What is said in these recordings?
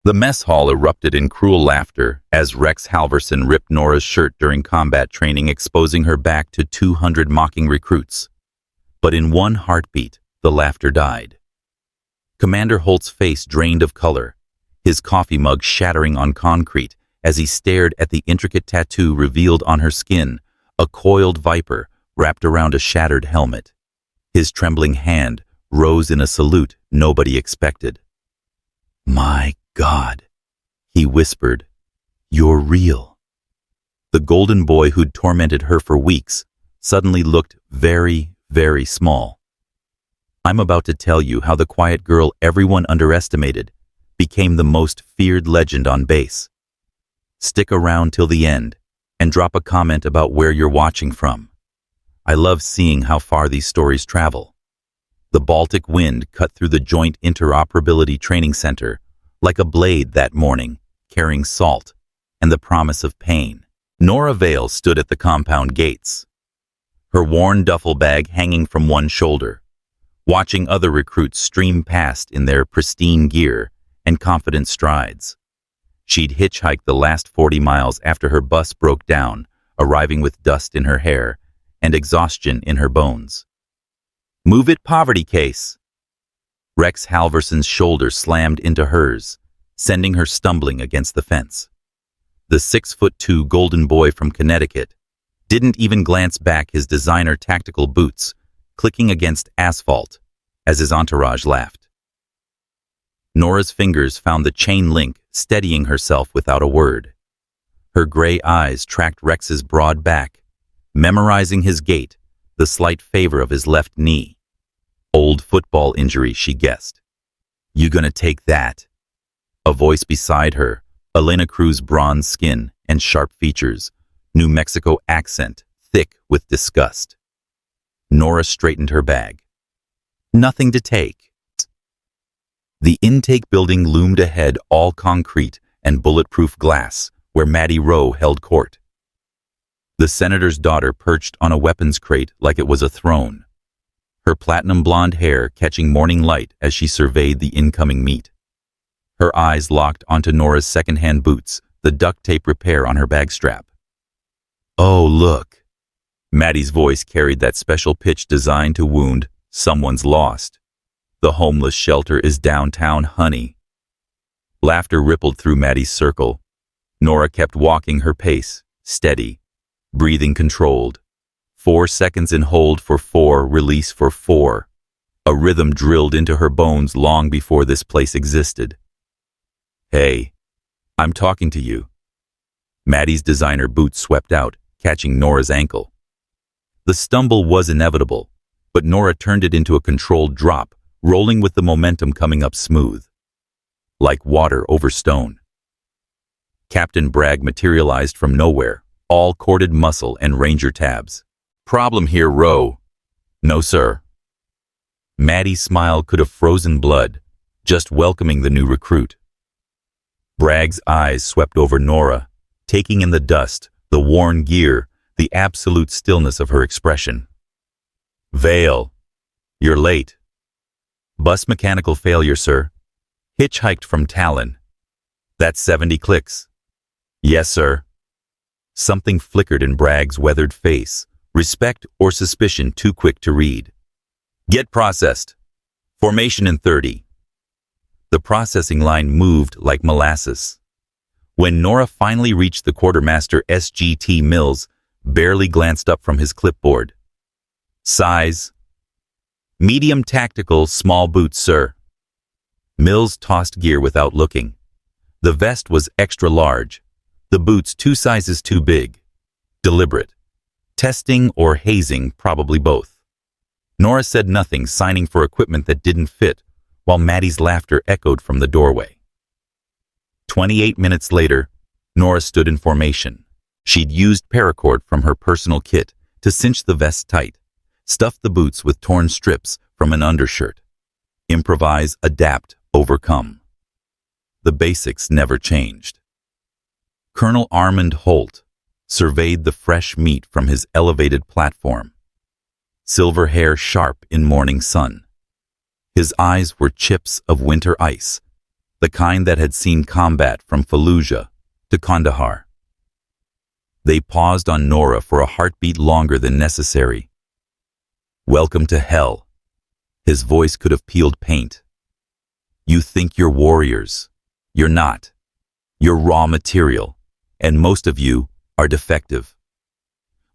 The mess hall erupted in cruel laughter as Rex Halverson ripped Nora's shirt during combat training, exposing her back to 200 mocking recruits. But in one heartbeat, the laughter died. Commander Holt's face drained of color, his coffee mug shattering on concrete as he stared at the intricate tattoo revealed on her skin, a coiled viper wrapped around a shattered helmet. His trembling hand rose in a salute nobody expected. "My God," he whispered, "you're real." The golden boy who'd tormented her for weeks suddenly looked very, very small. "I'm about to tell you how the quiet girl everyone underestimated became the most feared legend on base. Stick around till the end and drop a comment about where you're watching from. I love seeing how far these stories travel." The Baltic wind cut through the Joint Interoperability Training Center like a blade that morning, carrying salt and the promise of pain. Nora Vale stood at the compound gates, her worn duffel bag hanging from one shoulder, watching other recruits stream past in their pristine gear and confident strides. She'd hitchhiked the last 40 miles after her bus broke down, arriving with dust in her hair and exhaustion in her bones. "Move it, poverty case." Rex Halverson's shoulder slammed into hers, sending her stumbling against the fence. The 6'2" golden boy from Connecticut didn't even glance back, his designer tactical boots clicking against asphalt as his entourage laughed. Nora's fingers found the chain link, steadying herself without a word. Her gray eyes tracked Rex's broad back, memorizing his gait, the slight favor of his left knee. Old football injury, she guessed. "You gonna take that?" A voice beside her, Elena Cruz's bronze skin and sharp features, New Mexico accent thick with disgust. Nora straightened her bag. "Nothing to take." The intake building loomed ahead, all concrete and bulletproof glass, where Maddie Rowe held court. The senator's daughter perched on a weapons crate like it was a throne, her platinum blonde hair catching morning light as she surveyed the incoming meat. Her eyes locked onto Nora's second-hand boots, the duct tape repair on her bag strap. "Oh, look." Maddie's voice carried that special pitch designed to wound someone's lost. "The homeless shelter is downtown, honey." Laughter rippled through Maddie's circle. Nora kept walking her pace, steady, breathing controlled. 4 seconds in hold for 4, release for 4. A rhythm drilled into her bones long before this place existed. "Hey, I'm talking to you." Maddie's designer boot swept out, catching Nora's ankle. The stumble was inevitable, but Nora turned it into a controlled drop, rolling with the momentum coming up smooth, like water over stone. Captain Bragg materialized from nowhere, all corded muscle and ranger tabs. "Problem here, Rowe." "No, sir." Maddie's smile could have frozen blood, just welcoming the new recruit. Bragg's eyes swept over Nora, taking in the dust, the worn gear, the absolute stillness of her expression. "Vale, you're late." "Bus mechanical failure, sir. Hitchhiked from Talon." "That's 70 clicks." "Yes, sir." Something flickered in Bragg's weathered face, respect or suspicion too quick to read. "Get processed. Formation in 30. The processing line moved like molasses. When Nora finally reached the quartermaster, SGT Mills barely glanced up from his clipboard. "Size?" "Medium tactical, small boots, sir." Mills tossed gear without looking. The vest was extra large, the boots 2 sizes too big. Deliberate. Testing or hazing, probably both. Nora said nothing, signing for equipment that didn't fit, while Maddie's laughter echoed from the doorway. 28 minutes later, Nora stood in formation. She'd used paracord from her personal kit to cinch the vest tight, stuffed the boots with torn strips from an undershirt. Improvise, adapt, overcome. The basics never changed. Colonel Armand Holt surveyed the fresh meat from his elevated platform, silver hair sharp in morning sun. His eyes were chips of winter ice, the kind that had seen combat from Fallujah to Kandahar. They paused on Nora for a heartbeat longer than necessary. "Welcome to hell." His voice could have peeled paint. "You think you're warriors. You're not. You're raw material, and most of you are defective.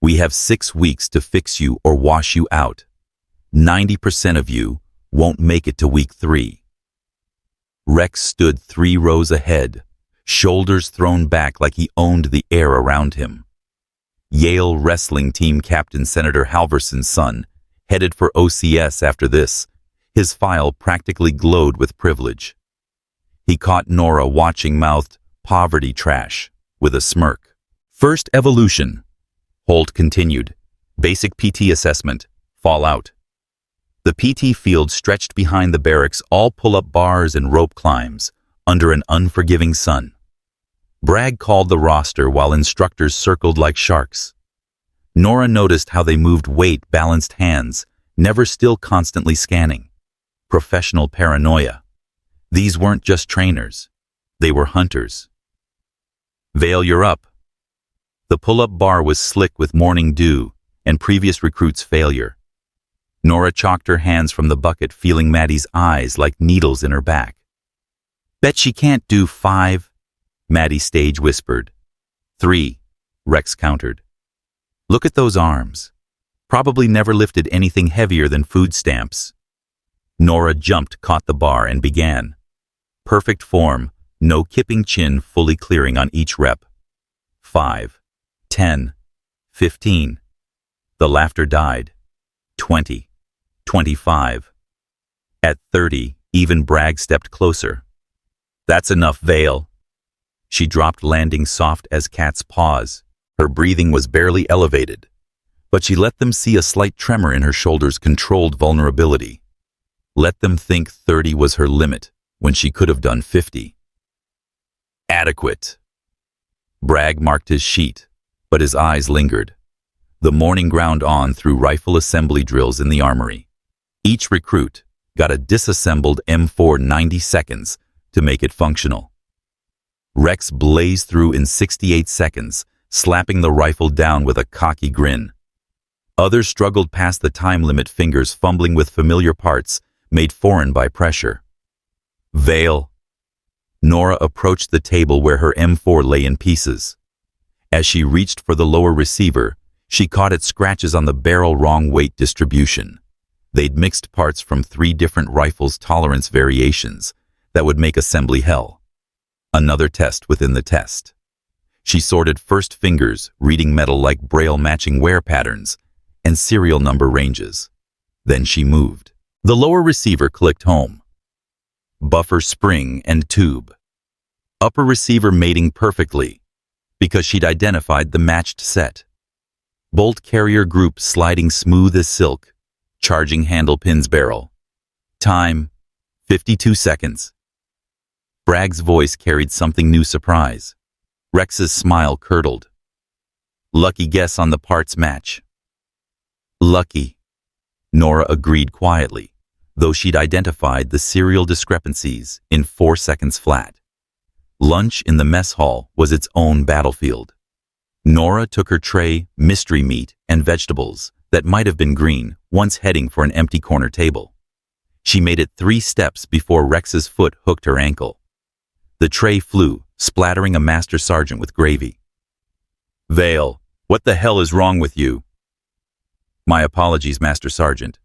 We have 6 weeks to fix you or wash you out. 90% of you won't make it to week 3. Rex stood 3 rows ahead, shoulders thrown back like he owned the air around him. Yale wrestling team captain Senator Halverson's son headed for OCS after this. His file practically glowed with privilege. He caught Nora watching, mouthed, "Poverty trash," with a smirk. "First evolution," Holt continued. "Basic PT assessment. Fallout." The PT field stretched behind the barracks, all pull-up bars and rope climbs, under an unforgiving sun. Bragg called the roster while instructors circled like sharks. Nora noticed how they moved weight-balanced hands, never still, constantly scanning. Professional paranoia. These weren't just trainers. They were hunters. "Vale, you're up." The pull-up bar was slick with morning dew and previous recruits' failure. Nora chalked her hands from the bucket, feeling Maddie's eyes like needles in her back. "Bet she can't do 5, Maddie stage whispered. 3, Rex countered. "Look at those arms. Probably never lifted anything heavier than food stamps." Nora jumped, caught the bar, and began. Perfect form, no kipping, chin fully clearing on each rep. 5, 10, 15. The laughter died. 20, 25. At 30, even Bragg stepped closer. "That's enough, Vale." She dropped, landing soft as cat's paws. Her breathing was barely elevated, but she let them see a slight tremor in her shoulders, controlled vulnerability. Let them think 30 was her limit when she could have done 50. "Adequate." Bragg marked his sheet, but his eyes lingered. The morning ground on through rifle assembly drills in the armory. Each recruit got a disassembled M4 90 seconds to make it functional. Rex blazed through in 68 seconds, slapping the rifle down with a cocky grin. Others struggled past the time limit, fingers fumbling with familiar parts made foreign by pressure. "Vale." Nora approached the table where her M4 lay in pieces. As she reached for the lower receiver, she caught its scratches on the barrel, wrong weight distribution. They'd mixed parts from 3 different rifles' tolerance variations that would make assembly hell. Another test within the test. She sorted first fingers, reading metal like braille, matching wear patterns and serial number ranges. Then she moved. The lower receiver clicked home. Buffer, spring, and tube. Upper receiver mating perfectly, because she'd identified the matched set. Bolt carrier group sliding smooth as silk, charging handle pins barrel. Time, 52 seconds. Bragg's voice carried something new, surprise. Rex's smile curdled. "Lucky guess on the parts match." "Lucky," Nora agreed quietly, though she'd identified the serial discrepancies in 4 seconds flat. Lunch in the mess hall was its own battlefield. Nora took her tray, mystery meat, and vegetables that might have been green, once heading for an empty corner table. She made it 3 steps before Rex's foot hooked her ankle. The tray flew, splattering a master sergeant with gravy. "Vale, what the hell is wrong with you?" "My apologies, Master Sergeant."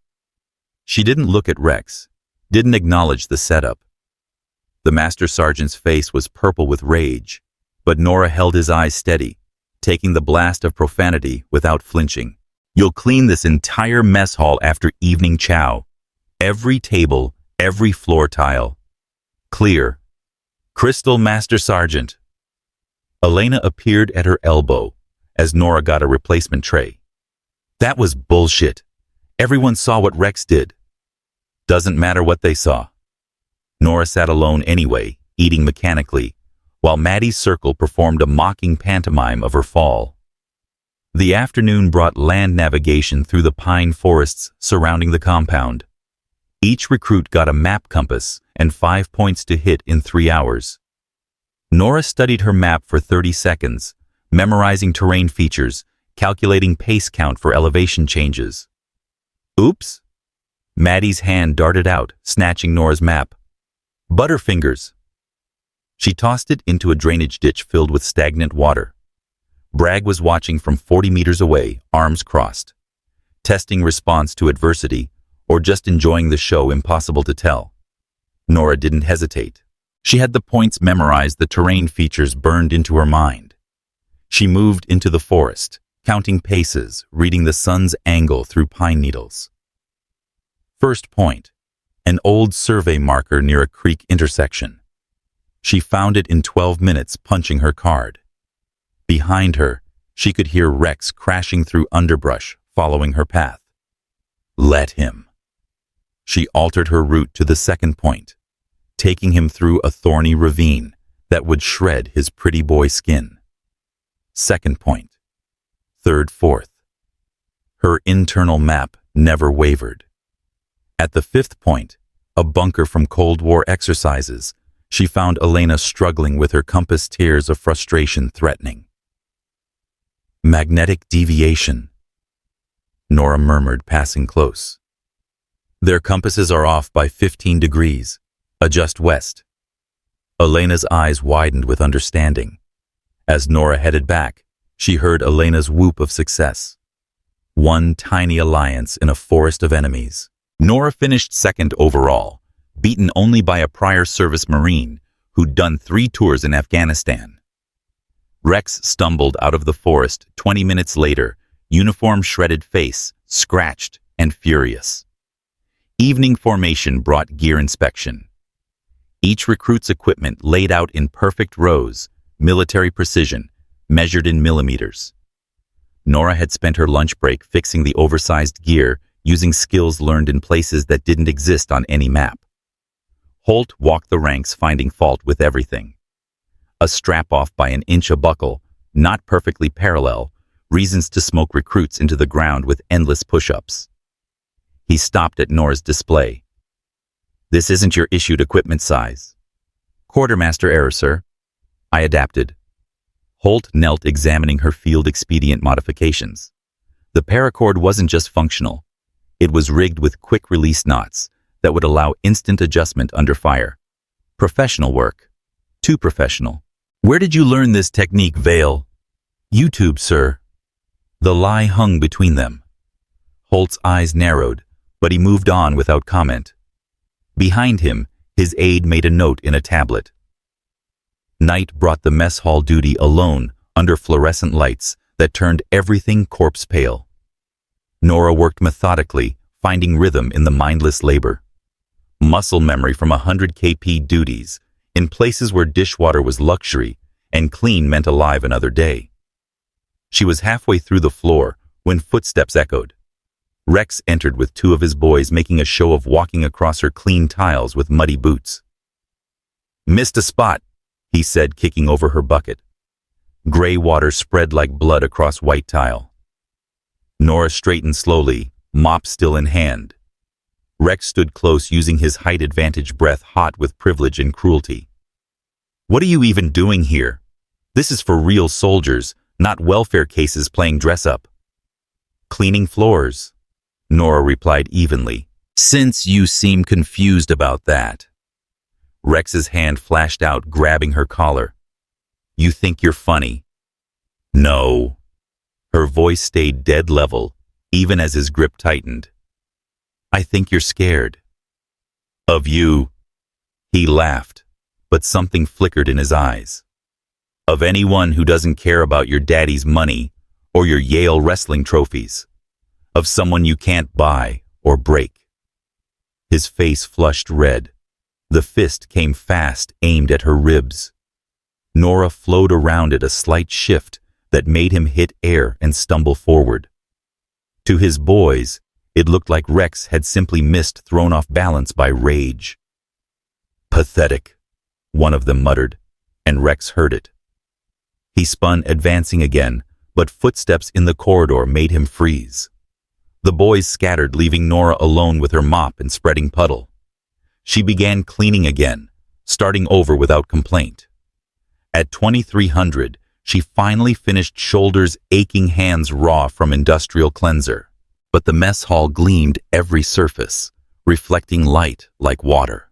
She didn't look at Rex, didn't acknowledge the setup. The Master Sergeant's face was purple with rage, but Nora held his eyes steady, taking the blast of profanity without flinching. "You'll clean this entire mess hall after evening chow. Every table, every floor tile. Clear. Crystal, Master Sergeant." Elena appeared at her elbow as Nora got a replacement tray. "That was bullshit. Everyone saw what Rex did." "Doesn't matter what they saw." Nora sat alone anyway, eating mechanically, while Maddie's circle performed a mocking pantomime of her fall. The afternoon brought land navigation through the pine forests surrounding the compound. Each recruit got a map compass and 5 points to hit in 3 hours. Nora studied her map for 30 seconds, memorizing terrain features, calculating pace count for elevation changes. Oops! Maddie's hand darted out, snatching Nora's map. Butterfingers! She tossed it into a drainage ditch filled with stagnant water. Bragg was watching from 40 meters away, arms crossed. Testing response to adversity, or just enjoying the show, impossible to tell. Nora didn't hesitate. She had the points memorized, the terrain features burned into her mind. She moved into the forest, counting paces, reading the sun's angle through pine needles. First point, an old survey marker near a creek intersection. She found it in 12 minutes, punching her card. Behind her, she could hear Rex crashing through underbrush, following her path. Let him. She altered her route to the second point, taking him through a thorny ravine that would shred his pretty boy skin. Second point. Third, fourth. Her internal map never wavered. At the fifth point, a bunker from Cold War exercises, she found Elena struggling with her compass, tears of frustration threatening. Magnetic deviation, Nora murmured, passing close. Their compasses are off by 15 degrees. Adjust west. Elena's eyes widened with understanding. As Nora headed back, she heard Elena's whoop of success. One tiny alliance in a forest of enemies. Nora finished second overall, beaten only by a prior service Marine who'd done 3 tours in Afghanistan. Rex stumbled out of the forest 20 minutes later, uniform shredded face, scratched and furious. Evening formation brought gear inspection. Each recruit's equipment laid out in perfect rows, military precision, measured in millimeters. Nora had spent her lunch break fixing the oversized gear, using skills learned in places that didn't exist on any map. Holt walked the ranks, finding fault with everything. A strap off by an inch, a buckle, not perfectly parallel, reasons to smoke recruits into the ground with endless push-ups. He stopped at Nora's display. This isn't your issued equipment size. Quartermaster error, sir. I adapted. Holt knelt, examining her field expedient modifications. The paracord wasn't just functional. It was rigged with quick-release knots that would allow instant adjustment under fire. Professional work. Too professional. Where did you learn this technique, Vale? YouTube, sir. The lie hung between them. Holt's eyes narrowed, but he moved on without comment. Behind him, his aide made a note in a tablet. Night brought the mess hall duty alone under fluorescent lights that turned everything corpse pale. Nora worked methodically, finding rhythm in the mindless labor. Muscle memory from 100 kp duties, in places where dishwater was luxury and clean meant alive another day. She was halfway through the floor when footsteps echoed. Rex entered with 2 of his boys, making a show of walking across her clean tiles with muddy boots. Missed a spot, he said, kicking over her bucket. Gray water spread like blood across white tile. Nora straightened slowly, mop still in hand. Rex stood close, using his height advantage, breath hot with privilege and cruelty. What are you even doing here? This is for real soldiers, not welfare cases playing dress-up. Cleaning floors, Nora replied evenly. Since you seem confused about that. Rex's hand flashed out, grabbing her collar. You think you're funny? No. Her voice stayed dead level, even as his grip tightened. I think you're scared. Of you. He laughed, but something flickered in his eyes. Of anyone who doesn't care about your daddy's money or your Yale wrestling trophies. Of someone you can't buy or break. His face flushed red. The fist came fast, aimed at her ribs. Nora flowed around it, a slight shift that made him hit air and stumble forward. To his boys, it looked like Rex had simply missed, thrown off balance by rage. Pathetic, one of them muttered, and Rex heard it. He spun, advancing again, but footsteps in the corridor made him freeze. The boys scattered, leaving Nora alone with her mop and spreading puddle. she began cleaning again, starting over without complaint. At 2300, she finally finished shoulders aching, hands raw from industrial cleanser. But the mess hall gleamed every surface, reflecting light like water.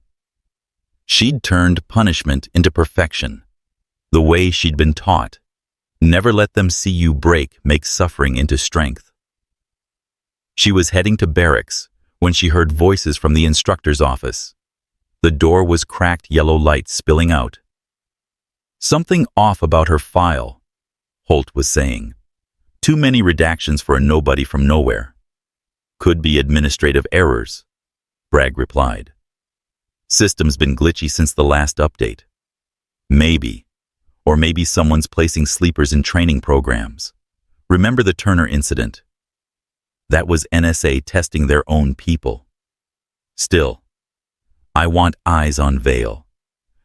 She'd turned punishment into perfection, the way she'd been taught. Never let them see you break, make suffering into strength. She was heading to barracks when she heard voices from the instructor's office. The door was cracked, yellow light spilling out. "Something off about her file," Holt was saying. "Too many redactions for a nobody from nowhere." "Could be administrative errors," Bragg replied. "System's been glitchy since the last update." "Maybe. Or maybe someone's placing sleepers in training programs. Remember the Turner incident? That was NSA testing their own people. Still, I want eyes on Vale.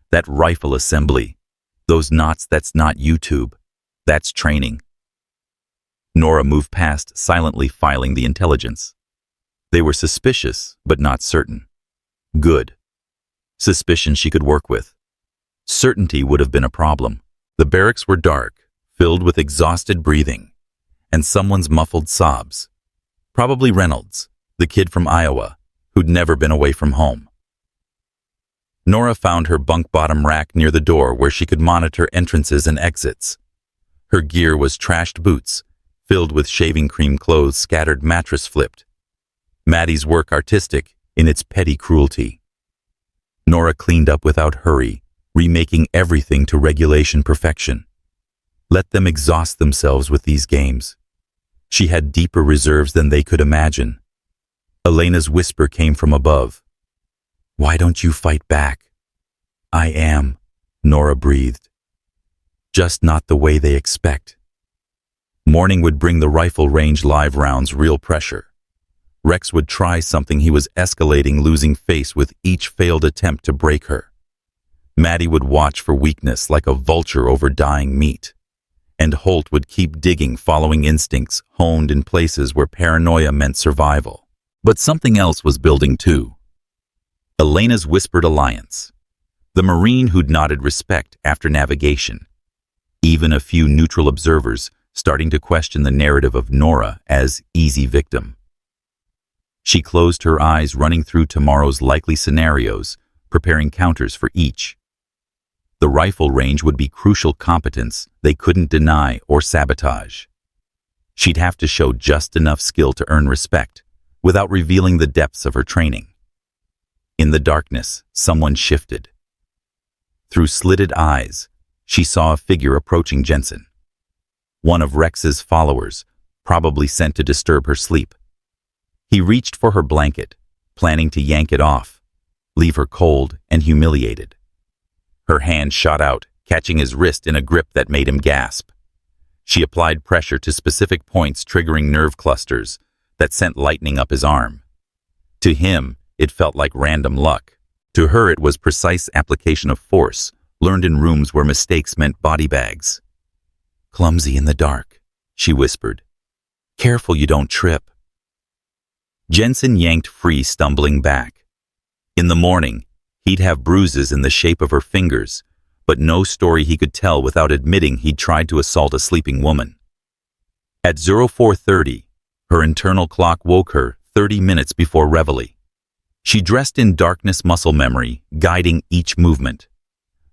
That rifle assembly, those knots, that's not YouTube. That's training." Nora moved past, silently filing the intelligence. They were suspicious, but not certain. Good. Suspicion she could work with. Certainty would have been a problem. The barracks were dark, filled with exhausted breathing, and someone's muffled sobs. Probably Reynolds, the kid from Iowa, who'd never been away from home. Nora found her bunk bottom rack near the door where she could monitor entrances and exits. Her gear was trashed boots, filled with shaving cream, clothes scattered, mattress flipped. Maddie's work artistic in its petty cruelty. Nora cleaned up without hurry, remaking everything to regulation perfection. Let them exhaust themselves with these games. She had deeper reserves than they could imagine. Elena's whisper came from above. "Why don't you fight back?" "I am," Nora breathed. "Just not the way they expect." Morning would bring the rifle range live rounds, real pressure. Rex would try something he was escalating, losing face with each failed attempt to break her. Maddie would watch for weakness like a vulture over dying meat. And Holt would keep digging, following instincts honed in places where paranoia meant survival. But something else was building too. Elena's whispered alliance. The Marine who'd nodded respect after navigation. Even a few neutral observers starting to question the narrative of Nora as easy victim. She closed her eyes, running through tomorrow's likely scenarios, preparing counters for each. The rifle range would be crucial competence they couldn't deny or sabotage. She'd have to show just enough skill to earn respect, without revealing the depths of her training. In the darkness, someone shifted. Through slitted eyes, she saw a figure approaching Jensen. One of Rex's followers, probably sent to disturb her sleep. He reached for her blanket, planning to yank it off, leave her cold and humiliated. Her hand shot out, catching his wrist in a grip that made him gasp. She applied pressure to specific points, triggering nerve clusters that sent lightning up his arm. To him, it felt like random luck. To her, it was precise application of force, learned in rooms where mistakes meant body bags. "Clumsy in the dark," she whispered. "Careful you don't trip." Jensen yanked free, stumbling back. In the morning, he'd have bruises in the shape of her fingers, but no story he could tell without admitting he'd tried to assault a sleeping woman. At 04:30, her internal clock woke her 30 minutes before reveille. She dressed in darkness, muscle memory, guiding each movement.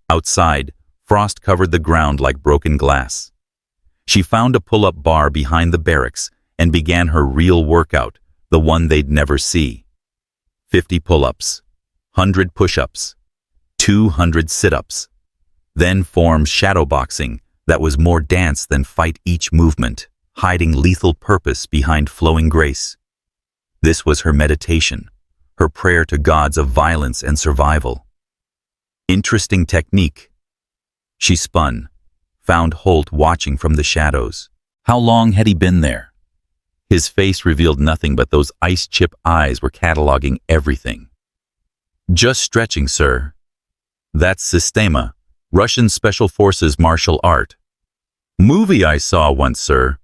Outside, frost covered the ground like broken glass. She found a pull-up bar behind the barracks and began her real workout, the one they'd never see. 50 pull-ups, 100 push-ups, 200 sit-ups. Then formed shadowboxing that was more dance than fight, each movement hiding lethal purpose behind flowing grace. This was her meditation, her prayer to gods of violence and survival. Interesting technique. She spun, found Holt watching from the shadows. How long had he been there? His face revealed nothing, but those ice-chip eyes were cataloging everything. "Just stretching, sir. That's Sistema, Russian Special Forces martial art. Movie I saw once, sir.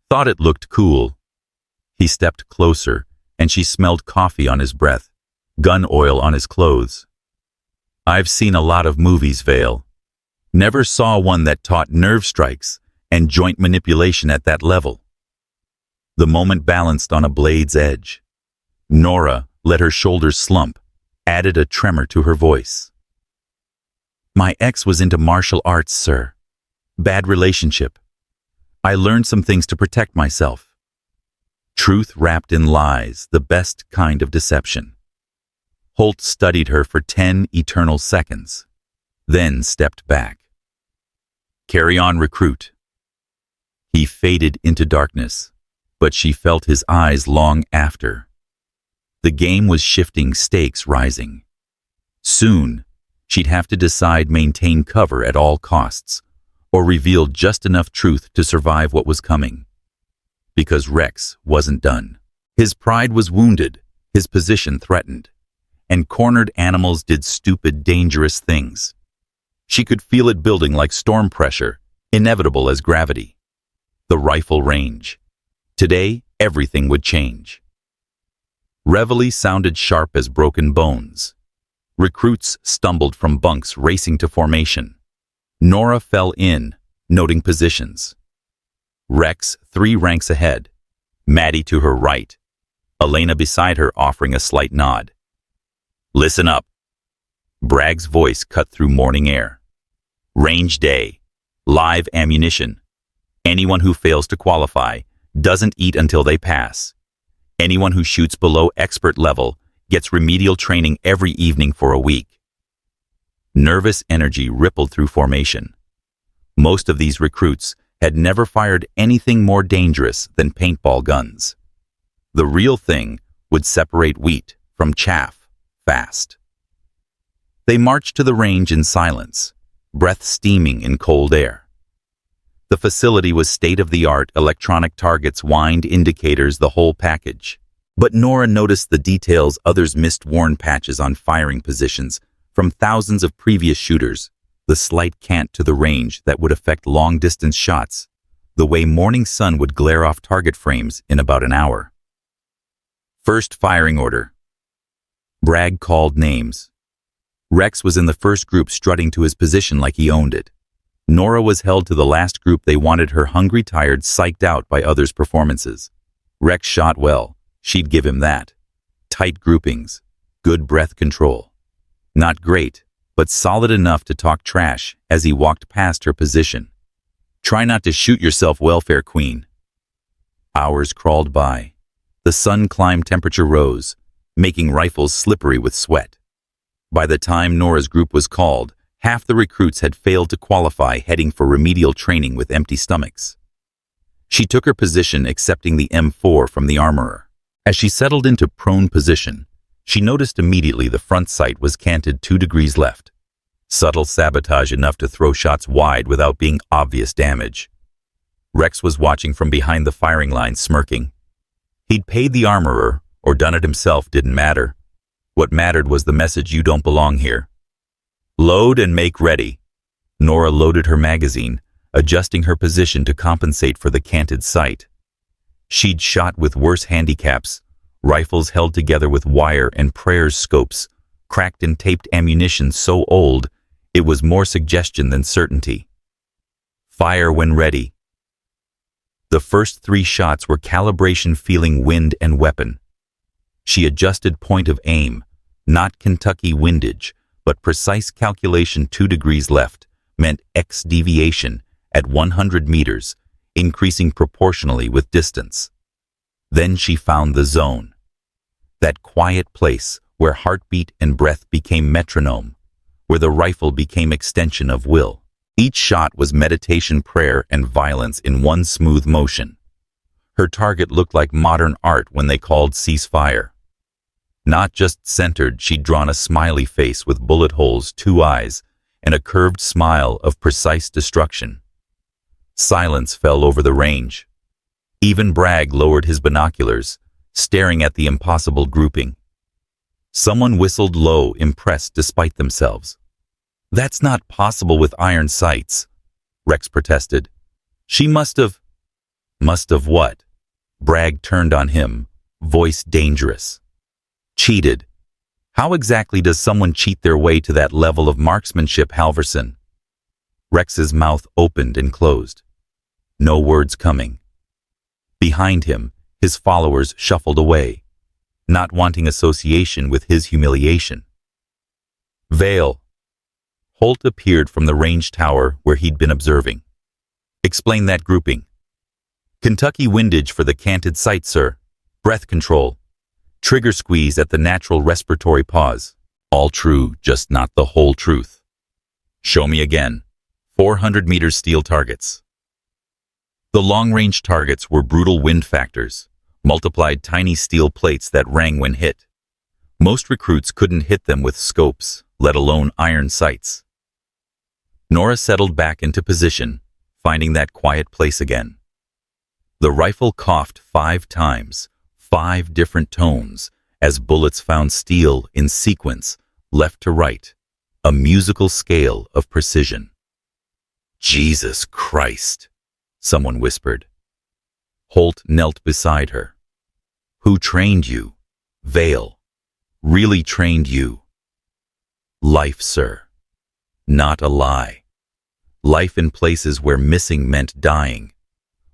Thought it looked cool." He stepped closer, and she smelled coffee on his breath. gun oil on his clothes. I've seen a lot of movies, Vale. Never saw one that taught nerve strikes and joint manipulation at that level. The moment balanced on a blade's edge. Nora let her shoulders slump, added a tremor to her voice. My ex was into martial arts, sir. Bad relationship. I learned some things to protect myself. Truth wrapped in lies, the best kind of deception. Holt studied her for 10 eternal seconds, then stepped back. Carry on, recruit. He faded into darkness, but she felt his eyes long after. The game was shifting, stakes rising. Soon, she'd have to decide maintain cover at all costs, or reveal just enough truth to survive what was coming. Because Rex wasn't done. His pride was wounded, his position threatened, and cornered animals did stupid, dangerous things. She could feel it building like storm pressure, inevitable as gravity. The rifle range. Today, everything would change. Reveille sounded sharp as broken bones. Recruits stumbled from bunks racing to formation. Nora fell in, noting positions. Rex 3 ranks ahead, Maddie to her right, Elena beside her offering a slight nod. Listen up. Bragg's voice cut through morning air. Range day. Live ammunition. Anyone who fails to qualify doesn't eat until they pass. Anyone who shoots below expert level gets remedial training every evening for a week. Nervous energy rippled through formation. Most of these recruits had never fired anything more dangerous than paintball guns. The real thing would separate wheat from chaff fast. They marched to the range in silence, breath steaming in cold air. The facility was state-of-the-art, electronic targets, wind indicators, the whole package. But Nora noticed the details others missed: worn patches on firing positions from thousands of previous shooters, the slight cant to the range that would affect long-distance shots, the way morning sun would glare off target frames in about an hour. First firing order. Bragg called names. Rex was in the first group, strutting to his position like he owned it. Nora was held to the last group. They wanted her, hungry, tired, psyched out by others' performances. Rex shot well. She'd give him that. Tight groupings. Good breath control. Not great, but solid enough to talk trash as he walked past her position. Try not to shoot yourself, welfare queen. Hours crawled by. The sun climbed, temperature rose, making rifles slippery with sweat. By the time Nora's group was called, half the recruits had failed to qualify, heading for remedial training with empty stomachs. She took her position, accepting the M4 from the armorer. As she settled into prone position, she noticed immediately the front sight was canted 2 degrees left. Subtle sabotage enough to throw shots wide without being obvious damage. Rex was watching from behind the firing line, smirking. He'd paid the armorer, or done it himself, didn't matter. What mattered was the message: you don't belong here. Load and make ready. Nora loaded her magazine, adjusting her position to compensate for the canted sight. She'd shot with worse handicaps, rifles held together with wire and prayers, scopes, cracked and taped ammunition so old it was more suggestion than certainty. Fire when ready. The first 3 shots were calibration, feeling wind and weapon. She adjusted point of aim, not Kentucky windage, but precise calculation. 2 degrees left meant X deviation at 100 meters, increasing proportionally with distance. Then she found the zone. That quiet place where heartbeat and breath became metronome, where the rifle became extension of will. Each shot was meditation, prayer, and violence in one smooth motion. Her target looked like modern art when they called ceasefire. Not just centered, she'd drawn a smiley face with bullet holes, 2 eyes, and a curved smile of precise destruction. Silence fell over the range. Even Bragg lowered his binoculars, staring at the impossible grouping. Someone whistled low, impressed despite themselves. That's not possible with iron sights, Rex protested. She must have... Must have what? Bragg turned on him, voice dangerous. Cheated. How exactly does someone cheat their way to that level of marksmanship, Halverson? Rex's mouth opened and closed. No words coming. Behind him, his followers shuffled away, not wanting association with his humiliation. Vale. Holt appeared from the range tower where he'd been observing. Explain that grouping. Kentucky windage for the canted sight, sir. Breath control. Trigger squeeze at the natural respiratory pause. All true, just not the whole truth. Show me again. 400 meters steel targets. The long-range targets were brutal wind factors, multiplied tiny steel plates that rang when hit. Most recruits couldn't hit them with scopes, let alone iron sights. Nora settled back into position, finding that quiet place again. The rifle coughed 5 times, 5 different tones, as bullets found steel in sequence, left to right, a musical scale of precision. Jesus Christ, someone whispered. Holt knelt beside her. Who trained you? Vale. Really trained you? Life, sir. Not a lie. Life in places where missing meant dying,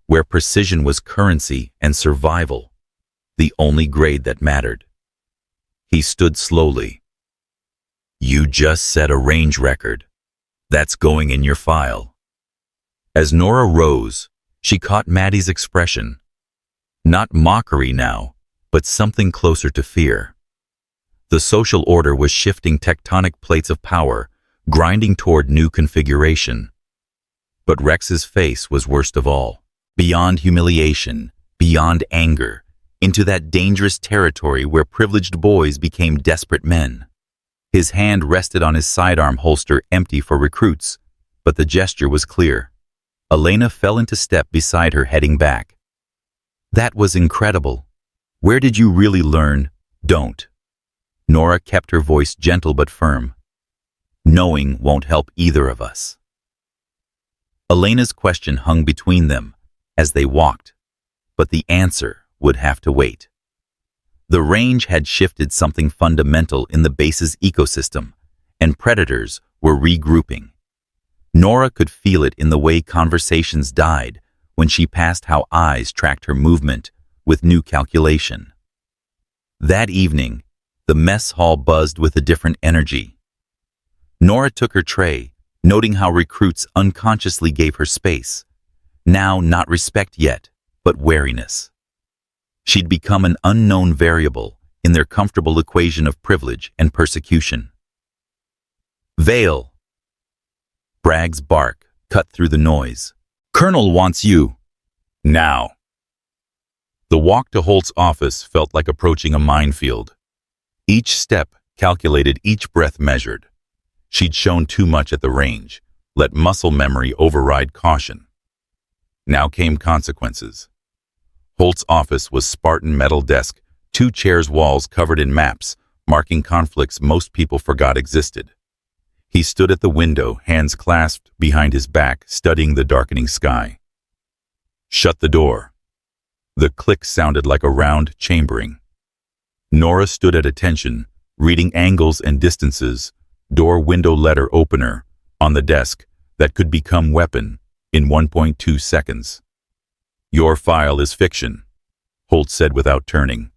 where precision was currency and survival, the only grade that mattered. He stood slowly. You just set a range record. That's going in your file. As Nora rose, she caught Maddie's expression. Not mockery now, but something closer to fear. The social order was shifting tectonic plates of power, grinding toward new configuration. But Rex's face was worst of all. Beyond humiliation, beyond anger, into that dangerous territory where privileged boys became desperate men. His hand rested on his sidearm holster, empty for recruits, but the gesture was clear. Elena fell into step beside her, heading back. That was incredible. Where did you really learn? Don't. Nora kept her voice gentle but firm. Knowing won't help either of us. Elena's question hung between them as they walked, but the answer would have to wait. The range had shifted something fundamental in the base's ecosystem, and predators were regrouping. Nora could feel it in the way conversations died when she passed how eyes tracked her movement with new calculation. That evening, the mess hall buzzed with a different energy. Nora took her tray, noting how recruits unconsciously gave her space. Now not respect yet, but wariness. She'd become an unknown variable in their comfortable equation of privilege and persecution. Vale. Bragg's bark cut through the noise. Colonel wants you. Now. The walk to Holt's office felt like approaching a minefield. Each step calculated, each breath measured. She'd shown too much at the range, let muscle memory override caution. Now came consequences. Holt's office was Spartan metal desk, 2 chairs, walls covered in maps, marking conflicts most people forgot existed. He stood at the window, hands clasped behind his back, studying the darkening sky. Shut the door. The click sounded like a round chambering. Nora stood at attention, reading angles and distances, door-window letter opener, on the desk that could become weapon in 1.2 seconds. Your file is fiction, Holt said without turning.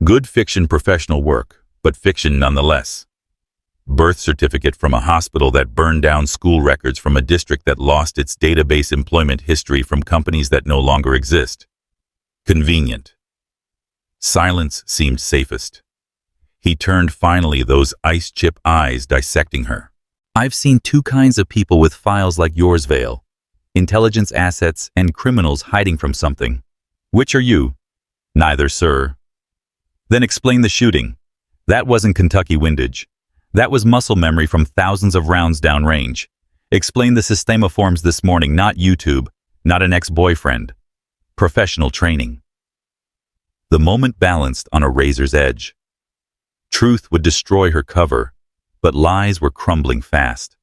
Good fiction, professional work, but fiction nonetheless. Birth certificate from a hospital that burned down school records from a district that lost its database, employment history from companies that no longer exist. Convenient. Silence seemed safest. He turned finally, those ice-chip eyes dissecting her. I've seen 2 kinds of people with files like yours, Vale. Intelligence assets and criminals hiding from something. Which are you? Neither, sir. Then explain the shooting. That wasn't Kentucky windage. That was muscle memory from thousands of rounds downrange. Explain the systemiforms this morning, not YouTube, not an ex-boyfriend. Professional training. The moment balanced on a razor's edge. Truth would destroy her cover, but lies were crumbling fast.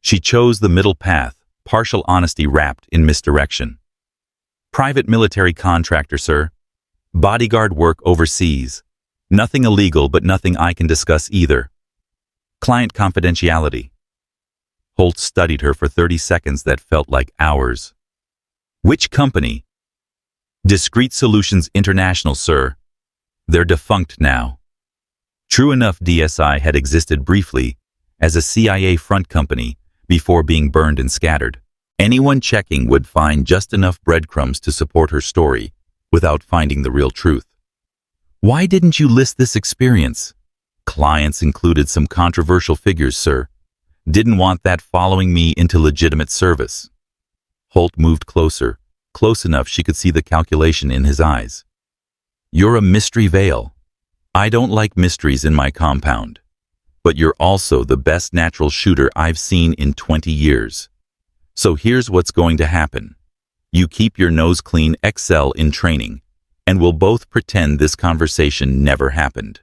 She chose the middle path, partial honesty wrapped in misdirection. Private military contractor, sir. Bodyguard work overseas. Nothing illegal, but nothing I can discuss either. Client confidentiality. Holt studied her for 30 seconds that felt like hours. Which company? Discrete Solutions International, sir. They're defunct now. True enough, DSI had existed briefly as a CIA front company before being burned and scattered. Anyone checking would find just enough breadcrumbs to support her story without finding the real truth. Why didn't you list this experience? Clients included some controversial figures, sir. Didn't want that following me into legitimate service. Holt moved closer, close enough she could see the calculation in his eyes. You're a mystery veil. I don't like mysteries in my compound. But you're also the best natural shooter I've seen in 20 years. So here's what's going to happen. You keep your nose clean, excel in training, and we'll both pretend this conversation never happened.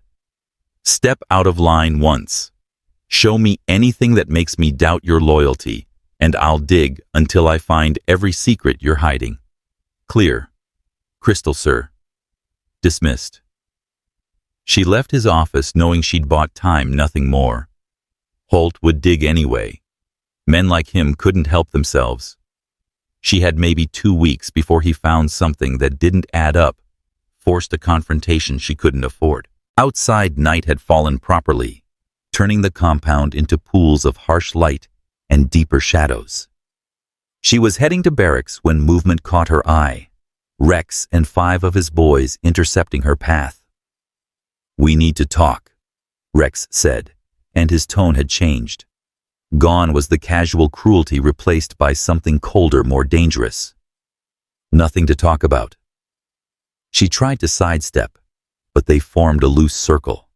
Step out of line once. Show me anything that makes me doubt your loyalty, and I'll dig until I find every secret you're hiding. Clear. Crystal, sir. Dismissed. She left his office knowing she'd bought time, nothing more. Holt would dig anyway. Men like him couldn't help themselves. She had maybe 2 weeks before he found something that didn't add up, forced a confrontation she couldn't afford. Outside, night had fallen properly, turning the compound into pools of harsh light and deeper shadows. She was heading to barracks when movement caught her eye. Rex and 5 of his boys intercepting her path. We need to talk, Rex said, and his tone had changed. Gone was the casual cruelty, replaced by something colder, more dangerous. Nothing to talk about. She tried to sidestep, but they formed a loose circle.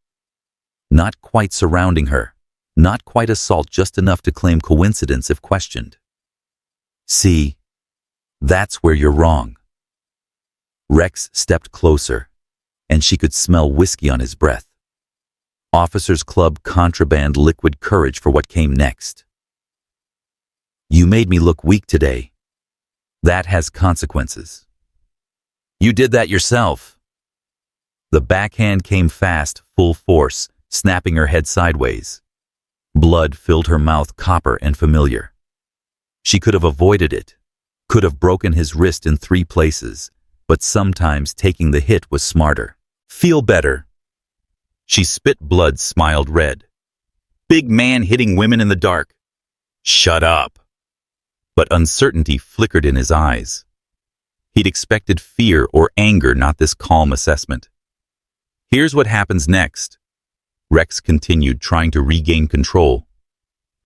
Not quite surrounding her, not quite assault, just enough to claim coincidence if questioned. See, that's where you're wrong. Rex stepped closer, and she could smell whiskey on his breath. Officers Club contraband liquid courage for what came next. You made me look weak today. That has consequences. You did that yourself. The backhand came fast, full force, snapping her head sideways. Blood filled her mouth, copper and familiar. She could have avoided it, could have broken his wrist in 3 places, but sometimes taking the hit was smarter. Feel better. She spit blood, smiled red. Big man hitting women in the dark. Shut up. But uncertainty flickered in his eyes. He'd expected fear or anger, not this calm assessment. Here's what happens next. Rex continued, trying to regain control.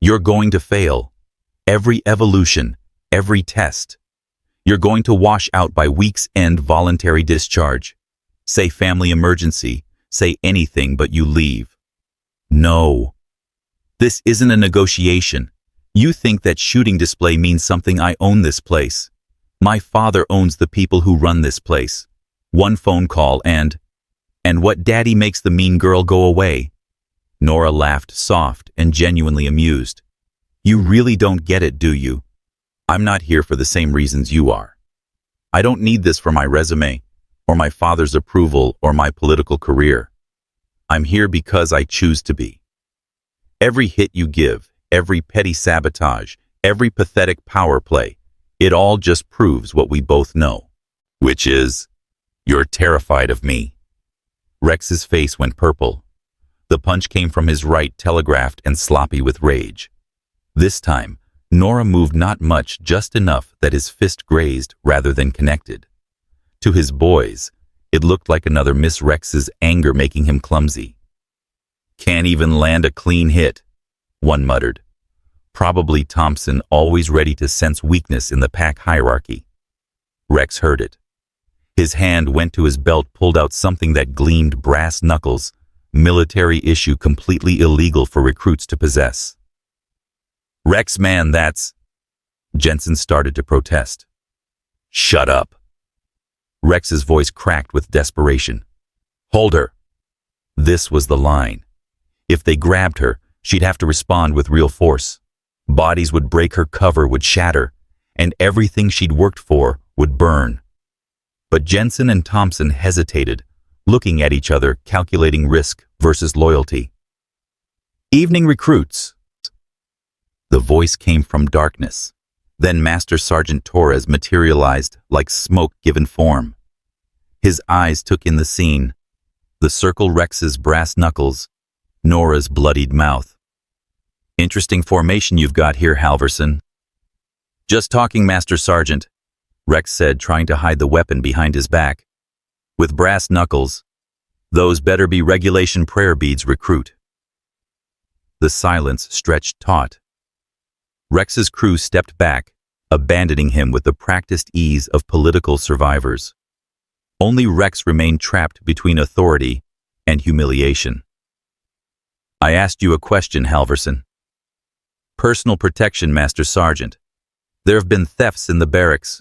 You're going to fail. Every evolution, every test. You're going to wash out by week's end, voluntary discharge. Say family emergency. Say anything but you leave. No. This isn't a negotiation. You think that shooting display means something. I own this place. My father owns the people who run this place. One phone call and what daddy makes the mean girl go away. Nora laughed, soft and genuinely amused. You really don't get it, do you? I'm not here for the same reasons you are. I don't need this for my resume, or my father's approval, or my political career. I'm here because I choose to be. Every hit you give, every petty sabotage, every pathetic power play, it all just proves what we both know, which is, you're terrified of me. Rex's face went purple. The punch came from his right, telegraphed and sloppy with rage. This time, Nora moved not much, just enough that his fist grazed rather than connected. To his boys, it looked like another miss, Rex's anger making him clumsy. Can't even land a clean hit, one muttered. Probably Thompson, always ready to sense weakness in the pack hierarchy. Rex heard it. His hand went to his belt, pulled out something that gleamed, brass knuckles, military issue, completely illegal for recruits to possess. Rex, man, that's... Jensen started to protest. Shut up. Rex's voice cracked with desperation. Hold her. This was the line. If they grabbed her, she'd have to respond with real force. Bodies would break, her cover would shatter, and everything she'd worked for would burn. But Jensen and Thompson hesitated, looking at each other, calculating risk versus loyalty. "Evening recruits." The voice came from darkness. Then Master Sergeant Torres materialized like smoke given form. His eyes took in the scene. The circle, Rex's brass knuckles, Nora's bloodied mouth. "Interesting formation you've got here, Halverson." "Just talking, Master Sergeant," Rex said, trying to hide the weapon behind his back. "With brass knuckles, those better be regulation prayer beads, recruit." The silence stretched taut. Rex's crew stepped back, abandoning him with the practiced ease of political survivors. Only Rex remained trapped between authority and humiliation. "I asked you a question, Halverson." "Personal protection, Master Sergeant. There have been thefts in the barracks."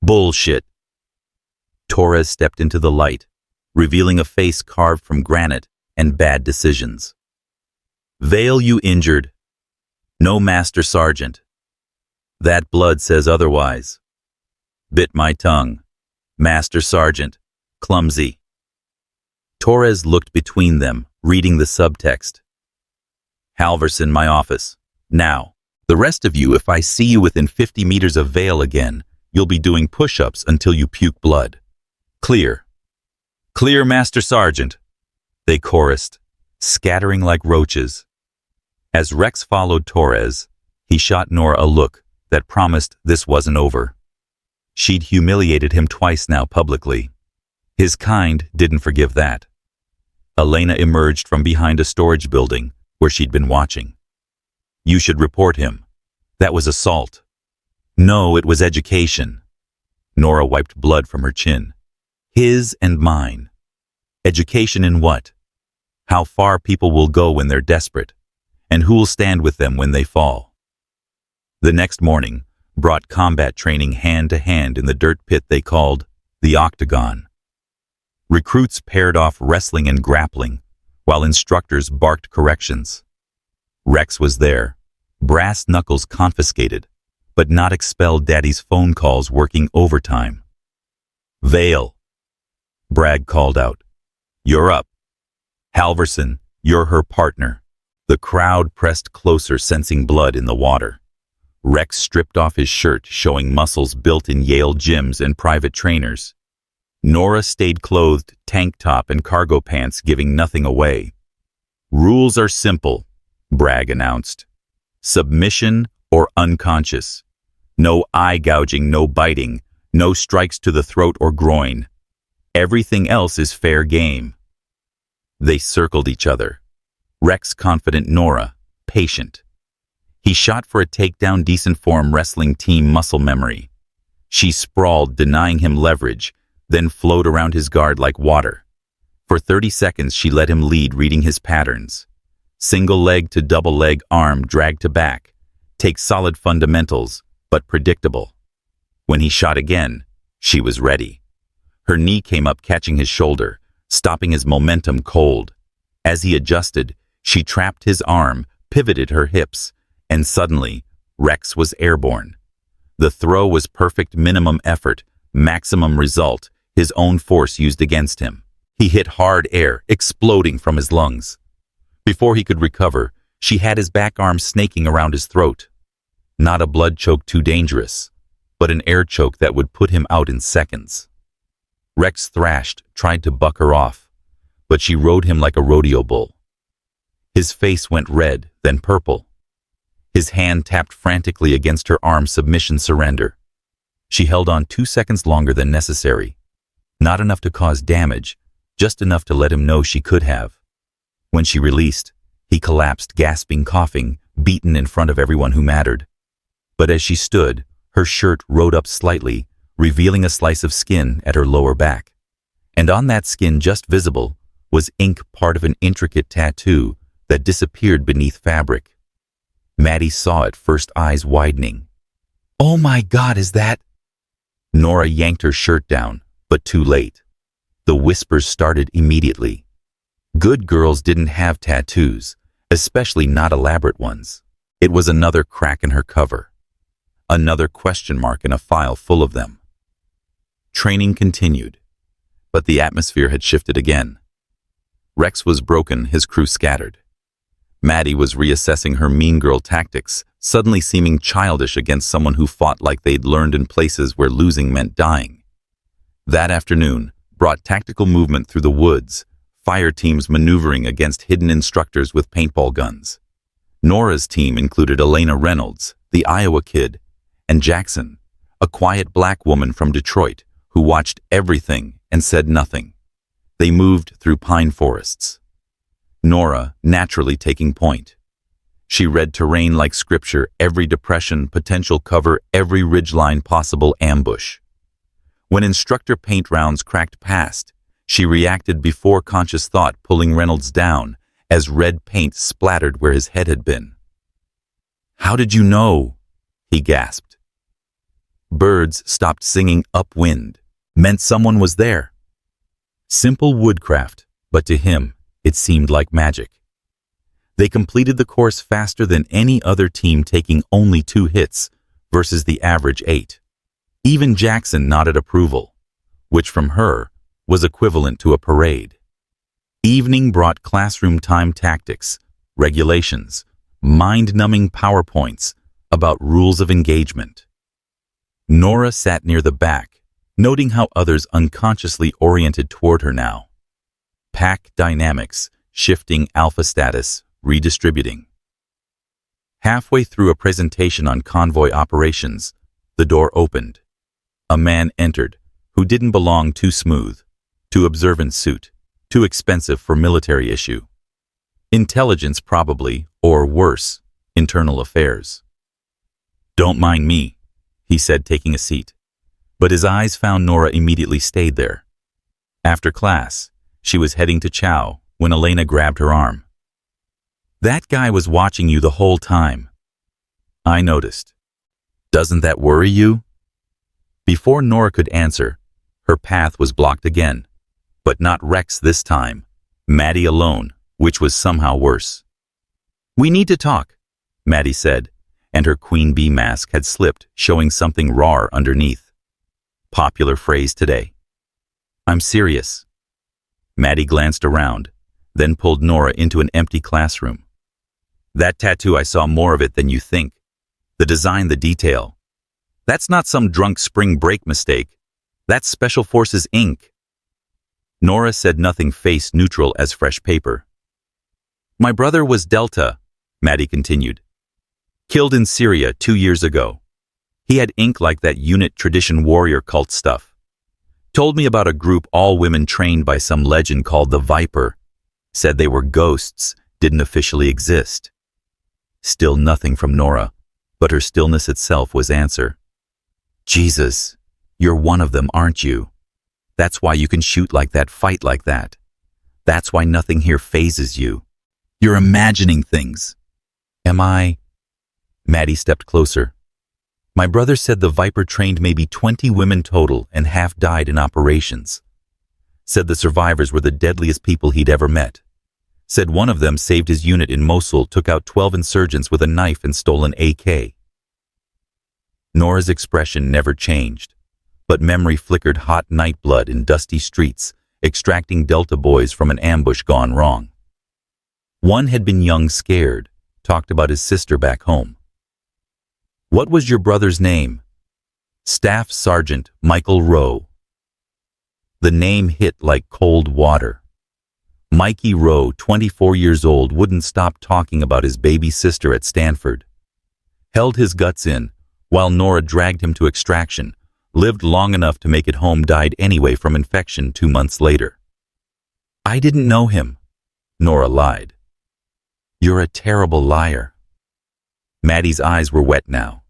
"Bullshit." Torres stepped into the light, revealing a face carved from granite and bad decisions. "Vale, you injured." "No, Master Sergeant." "That blood says otherwise." "Bit my tongue." "Master Sergeant." "Clumsy." Torres looked between them, reading the subtext. "Halverson, my office. Now, the rest of you, if I see you within 50 meters of Vale again, you'll be doing push-ups until you puke blood. Clear." "Clear, Master Sergeant," they chorused, scattering like roaches. As Rex followed Torres, he shot Nora a look that promised this wasn't over. She'd humiliated him twice now publicly. His kind didn't forgive that. Elena emerged from behind a storage building where she'd been watching. "You should report him. That was assault." "No, it was education." Nora wiped blood from her chin. "His and mine." "Education in what?" "How far people will go when they're desperate, and who'll stand with them when they fall." The next morning brought combat training hand to hand in the dirt pit they called the Octagon. Recruits paired off wrestling and grappling, while instructors barked corrections. Rex was there, brass knuckles confiscated, but not expelled Daddy's phone calls working overtime. "Vale," Bragg called out. "You're up. Halverson, you're her partner." The crowd pressed closer, sensing blood in the water. Rex stripped off his shirt, showing muscles built in Yale gyms and private trainers. Nora stayed clothed, tank top and cargo pants, giving nothing away. "Rules are simple," Bragg announced. "Submission or unconscious. No eye gouging, no biting, no strikes to the throat or groin. Everything else is fair game." They circled each other. Rex confident, Nora patient. He shot for a takedown, decent form, wrestling team muscle memory. She sprawled, denying him leverage, then flowed around his guard like water. For 30 seconds she let him lead, reading his patterns. Single leg to double leg, arm, drag to back. Take solid fundamentals, but predictable. When he shot again, she was ready. Her knee came up, catching his shoulder, stopping his momentum cold. As he adjusted, she trapped his arm, pivoted her hips, and suddenly, Rex was airborne. The throw was perfect, minimum effort, maximum result, his own force used against him. He hit hard, air exploding from his lungs. Before he could recover, she had his back arm snaking around his throat. Not a blood choke too dangerous, but an air choke that would put him out in seconds. Rex thrashed, tried to buck her off, but she rode him like a rodeo bull. His face went red, then purple. His hand tapped frantically against her arm, submission, surrender. She held on 2 seconds longer than necessary. Not enough to cause damage, just enough to let him know she could have. When she released, he collapsed, gasping, coughing, beaten in front of everyone who mattered. But as she stood, her shirt rode up slightly, revealing a slice of skin at her lower back. And on that skin, just visible, was ink, part of an intricate tattoo that disappeared beneath fabric. Maddie saw it first, eyes widening. "Oh my God, is that—" Nora yanked her shirt down, but too late. The whispers started immediately. Good girls didn't have tattoos, especially not elaborate ones. It was another crack in her cover. Another question mark in a file full of them. Training continued, but the atmosphere had shifted again. Rex was broken, his crew scattered. Maddie was reassessing her mean girl tactics, suddenly seeming childish against someone who fought like they'd learned in places where losing meant dying. That afternoon brought tactical movement through the woods, fire teams maneuvering against hidden instructors with paintball guns. Nora's team included Elena Reynolds, the Iowa kid, and Jackson, a quiet black woman from Detroit who watched everything and said nothing. They moved through pine forests. Nora naturally taking point. She read terrain like scripture, every depression, potential cover, every ridgeline, possible ambush. When instructor paint rounds cracked past, she reacted before conscious thought, pulling Reynolds down as red paint splattered where his head had been. "How did you know?" he gasped. Birds stopped singing upwind. Meant someone was there. Simple woodcraft, but to him, it seemed like magic. They completed the course faster than any other team, taking only 2 hits versus the average 8. Even Jackson nodded approval, which from her was equivalent to a parade. Evening brought classroom time tactics, regulations, mind-numbing PowerPoints about rules of engagement. Nora sat near the back, noting how others unconsciously oriented toward her now. Pack dynamics, shifting alpha status, redistributing. Halfway through a presentation on convoy operations, the door opened. A man entered, who didn't belong. Too smooth, too observant suit, too expensive for military issue. Intelligence probably, or worse, internal affairs. "Don't mind me," he said, taking a seat. But his eyes found Nora, immediately stayed there. After class, she was heading to chow when Elena grabbed her arm. "That guy was watching you the whole time." "I noticed. Doesn't that worry you?" Before Nora could answer, her path was blocked again. But not Rex this time. Maddie alone, which was somehow worse. "We need to talk," Maddie said, and her queen bee mask had slipped, showing something raw underneath. Popular phrase today. "I'm serious." Maddie glanced around, then pulled Nora into an empty classroom. "That tattoo, I saw more of it than you think. The design, the detail. That's not some drunk spring break mistake. That's Special Forces ink." Nora said nothing, face neutral as fresh paper. "My brother was Delta," Maddie continued. "Killed in Syria 2 years ago. He had ink like that unit tradition warrior cult stuff. Told me about a group all women trained by some legend called the Viper. Said they were ghosts, didn't officially exist." Still nothing from Nora, but her stillness itself was answer. "Jesus, you're one of them, aren't you? That's why you can shoot like that, fight like that. That's why nothing here phases you. You're imagining things." "Am I?" Maddie stepped closer. "My brother said the Viper trained maybe 20 women total and half died in operations. Said the survivors were the deadliest people he'd ever met. Said one of them saved his unit in Mosul, took out 12 insurgents with a knife and stole an AK." Nora's expression never changed, but memory flickered hot night blood in dusty streets, extracting Delta boys from an ambush gone wrong. One had been young, scared, talked about his sister back home. "What was your brother's name?" "Staff Sergeant Michael Rowe." The name hit like cold water. Mikey Rowe, 24 years old, wouldn't stop talking about his baby sister at Stanford. Held his guts in, while Nora dragged him to extraction, lived long enough to make it home, died anyway from infection 2 months later. "I didn't know him," Nora lied. "You're a terrible liar." Maddie's eyes were wet now.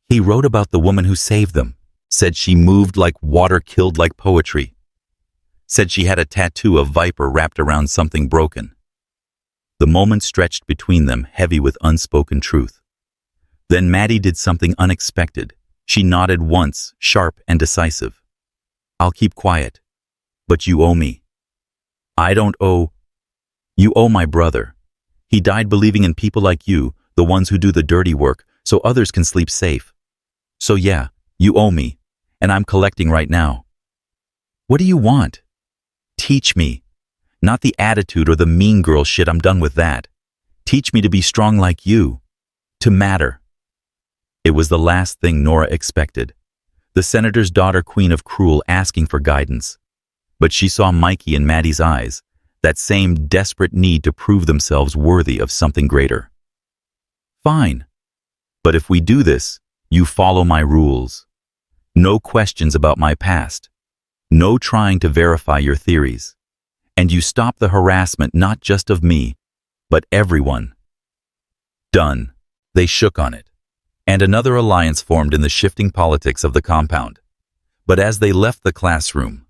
"He wrote about the woman who saved them, said she moved like water, killed like poetry. Said she had a tattoo of Viper wrapped around something broken." The moment stretched between them, heavy with unspoken truth. Then Maddie did something unexpected. She nodded once, sharp and decisive. "I'll keep quiet. But you owe me." "I don't owe." "You owe my brother. He died believing in people like you, the ones who do the dirty work, so others can sleep safe. So yeah, you owe me, and I'm collecting right now." What do you want? Teach me. Not the attitude or the mean girl shit, I'm done with that. Teach me to be strong like you. To matter. It was the last thing Nora expected. The senator's daughter, queen of cruel, asking for guidance. But she saw Mikey in Maddie's eyes, that same desperate need to prove themselves worthy of something greater. Fine. But if we do this, you follow my rules. No questions about my past. No trying to verify your theories. And you stop the harassment not just of me, but everyone. Done. They shook on it. And another alliance formed in the shifting politics of the compound. But as they left the classroom,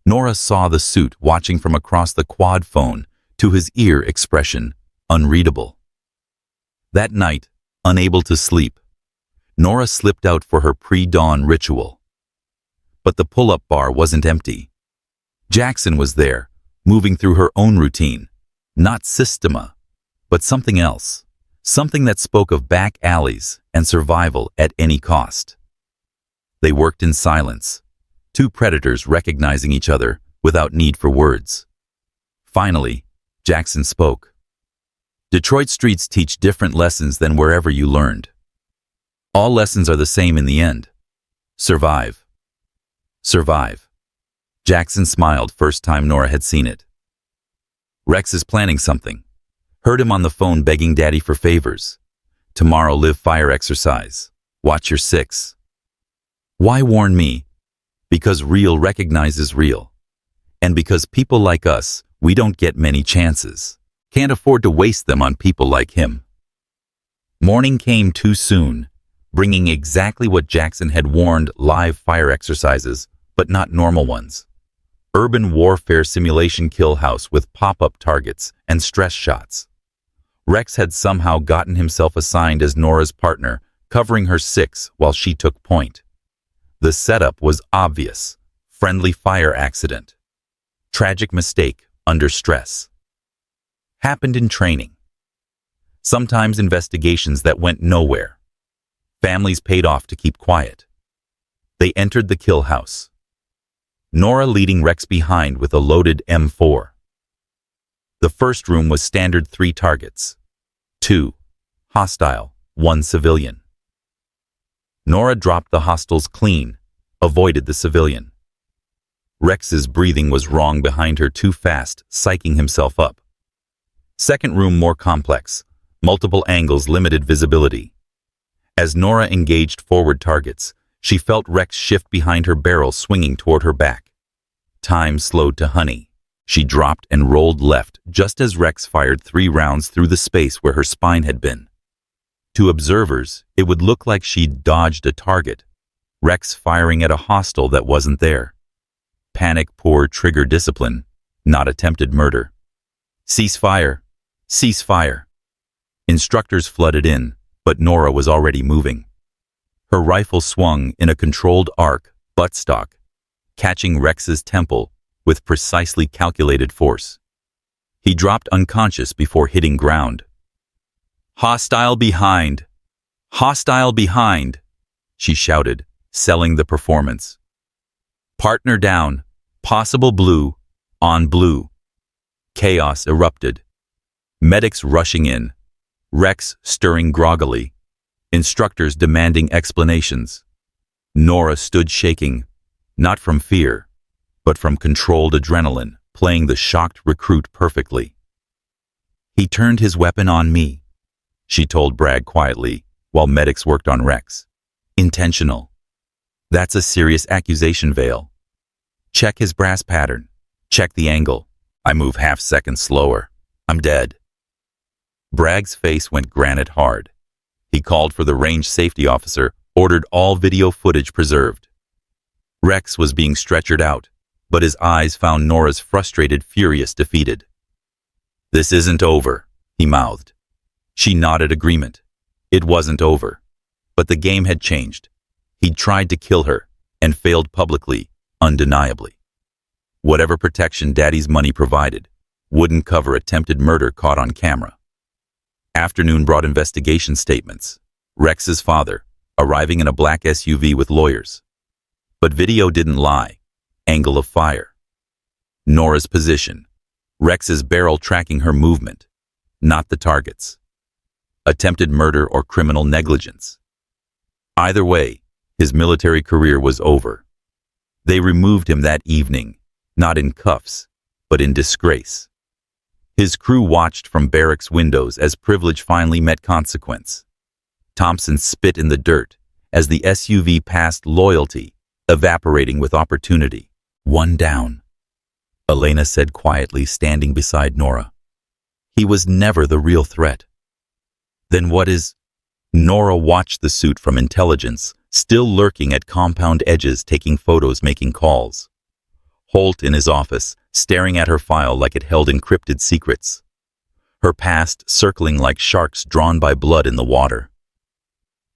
Nora saw the suit watching from across the quad phone, to his ear expression unreadable. That night, unable to sleep, Nora slipped out for her pre-dawn ritual. But the pull-up bar wasn't empty. Jackson was there, moving through her own routine, not systema, but something else, something that spoke of back alleys and survival at any cost. They worked in silence, two predators recognizing each other without need for words. Finally, Jackson spoke. Detroit streets teach different lessons than wherever you learned. All lessons are the same in the end. Survive. Survive. Jackson smiled first time Nora had seen it. Rex is planning something. Heard him on the phone begging Daddy for favors. Tomorrow live fire exercise. Watch your six. Why warn me? Because real recognizes real. And because people like us, we don't get many chances. Can't afford to waste them on people like him. Morning came too soon, bringing exactly what Jackson had warned: live fire exercises, but not normal ones. Urban warfare simulation kill house with pop-up targets and stress shots. Rex had somehow gotten himself assigned as Nora's partner, covering her six while she took point. The setup was obvious. Friendly fire accident. Tragic mistake under stress. Happened in training. Sometimes investigations that went nowhere. Families paid off to keep quiet. They entered the kill house. Nora leading Rex behind with a loaded M4. The first room was standard 3 targets. 2 hostile, 1 civilian. Nora dropped the hostiles clean, avoided the civilian. Rex's breathing was wrong behind her, too fast, psyching himself up. Second room more complex, multiple angles, limited visibility. As Nora engaged forward targets, she felt Rex shift behind her barrel, swinging toward her back. Time slowed to honey. She dropped and rolled left just as Rex fired 3 rounds through the space where her spine had been. To observers, it would look like she'd dodged a target, Rex firing at a hostile that wasn't there. Panic, poor trigger discipline, not attempted murder. Cease fire! Cease fire! Instructors flooded in, but Nora was already moving. Her rifle swung in a controlled arc, buttstock, catching Rex's temple with precisely calculated force. He dropped unconscious before hitting ground. "Hostile behind! Hostile behind!" she shouted, selling the performance. "Partner down, possible blue, on blue." Chaos erupted. Medics rushing in, Rex stirring groggily, instructors demanding explanations. Nora stood shaking, not from fear, but from controlled adrenaline, playing the shocked recruit perfectly. "He turned his weapon on me," she told Bragg quietly, while medics worked on Rex. "Intentional. That's a serious accusation, Vale. Check his brass pattern. Check the angle. I move half second slower. I'm dead." Bragg's face went granite hard. He called for the range safety officer, ordered all video footage preserved. Rex was being stretchered out, but his eyes found Nora's frustrated, furious, defeated. "This isn't over," he mouthed. She nodded agreement. It wasn't over. But the game had changed. He'd tried to kill her, and failed publicly, undeniably. Whatever protection Daddy's money provided wouldn't cover attempted murder caught on camera. Afternoon brought investigation statements. Rex's father, arriving in a black SUV with lawyers. But video didn't lie. Angle of fire. Nora's position. Rex's barrel tracking her movement, not the target's. Attempted murder or criminal negligence. Either way, his military career was over. They removed him that evening, not in cuffs, but in disgrace. His crew watched from barracks windows as privilege finally met consequence. Thompson spit in the dirt as the SUV passed loyalty, evaporating with opportunity. One down. Elena said quietly, standing beside Nora. He was never the real threat. Then what is? Nora watched the suit from intelligence, still lurking at compound edges, taking photos, making calls. Holt in his office, staring at her file like it held encrypted secrets. Her past circling like sharks drawn by blood in the water.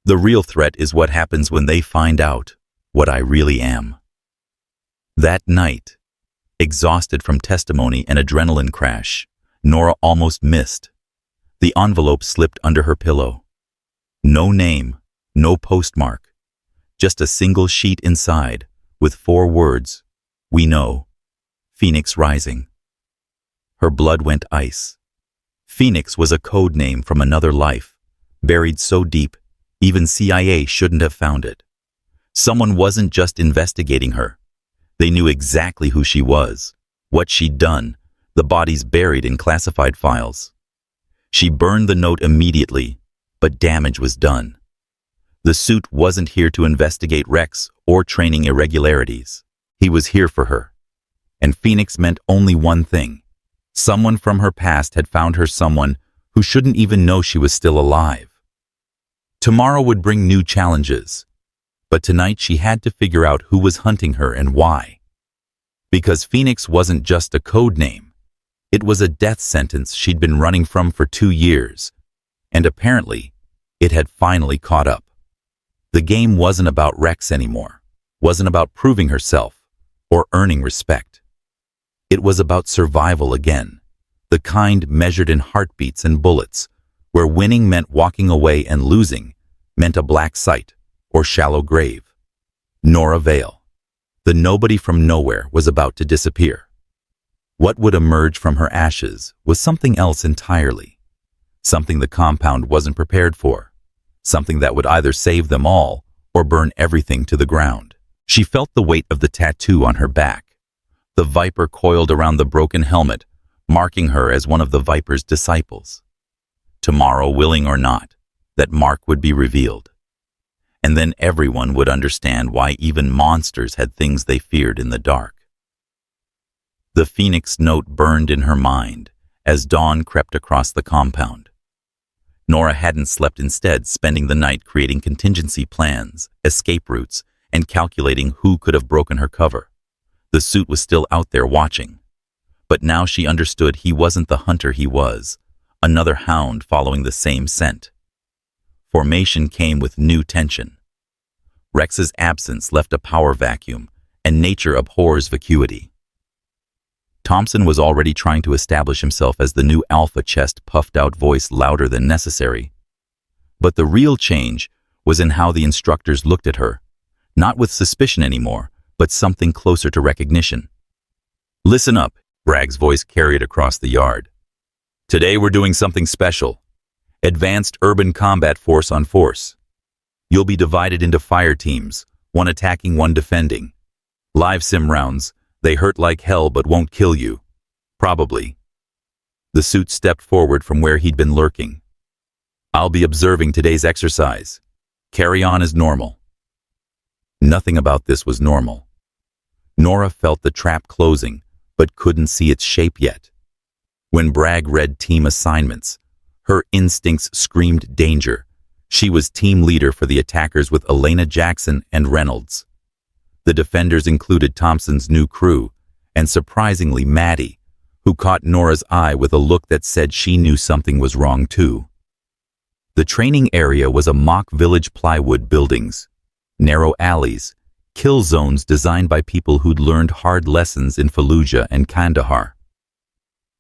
The real threat is what happens when they find out what I really am. That night, exhausted from testimony and adrenaline crash, Nora almost missed. The envelope slipped under her pillow. No name, no postmark, just a single sheet inside with 4 words. We know. Phoenix Rising. Her blood went ice. Phoenix was a code name from another life, buried so deep, even CIA shouldn't have found it. Someone wasn't just investigating her. They knew exactly who she was, what she'd done, the bodies buried in classified files. She burned the note immediately, but damage was done. The suit wasn't here to investigate Rex or training irregularities. He was here for her. And Phoenix meant only one thing. Someone from her past had found her someone who shouldn't even know she was still alive. Tomorrow would bring new challenges, but tonight she had to figure out who was hunting her and why. Because Phoenix wasn't just a code name. It was a death sentence she'd been running from for 2 years, and apparently, it had finally caught up. The game wasn't about Rex anymore, wasn't about proving herself or earning respect. It was about survival again, the kind measured in heartbeats and bullets, where winning meant walking away and losing meant a black site or shallow grave. Nora Vale, the nobody from nowhere, was about to disappear. What would emerge from her ashes was something else entirely, something the compound wasn't prepared for, something that would either save them all or burn everything to the ground. She felt the weight of the tattoo on her back, the viper coiled around the broken helmet, marking her as one of the Viper's disciples. Tomorrow, willing or not, that mark would be revealed. And then everyone would understand why even monsters had things they feared in the dark. The Phoenix note burned in her mind as dawn crept across the compound. Nora hadn't slept, instead spending the night creating contingency plans, escape routes, and calculating who could have broken her cover. The suit was still out there watching. But now she understood he wasn't the hunter he was, another hound following the same scent. Formation came with new tension. Rex's absence left a power vacuum, and nature abhors vacuity. Thompson was already trying to establish himself as the new alpha, chest puffed out, voice louder than necessary. But the real change was in how the instructors looked at her, not with suspicion anymore, but something closer to recognition. Listen up, Bragg's voice carried across the yard. Today we're doing something special. Advanced urban combat force on force. You'll be divided into fire teams, one attacking, one defending. Live sim rounds. They hurt like hell but won't kill you. Probably. The suit stepped forward from where he'd been lurking. I'll be observing today's exercise. Carry on as normal. Nothing about this was normal. Nora felt the trap closing, but couldn't see its shape yet. When Bragg read team assignments, her instincts screamed danger. She was team leader for the attackers with Elena, Jackson, and Reynolds. The defenders included Thompson's new crew, and surprisingly Maddie, who caught Nora's eye with a look that said she knew something was wrong too. The training area was a mock village, plywood buildings, narrow alleys, kill zones designed by people who'd learned hard lessons in Fallujah and Kandahar.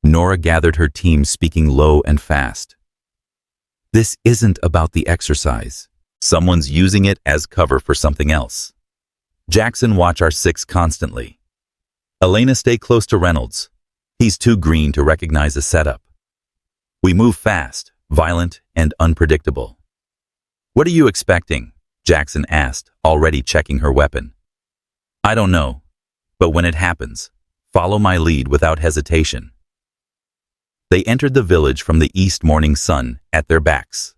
Nora gathered her team, speaking low and fast. This isn't about the exercise. Someone's using it as cover for something else. Jackson, watch our 6 constantly. Elena, stay close to Reynolds. He's too green to recognize a setup. We move fast, violent, and unpredictable. What are you expecting? Jackson asked, already checking her weapon. I don't know, but when it happens, follow my lead without hesitation. They entered the village from the east morning sun at their backs.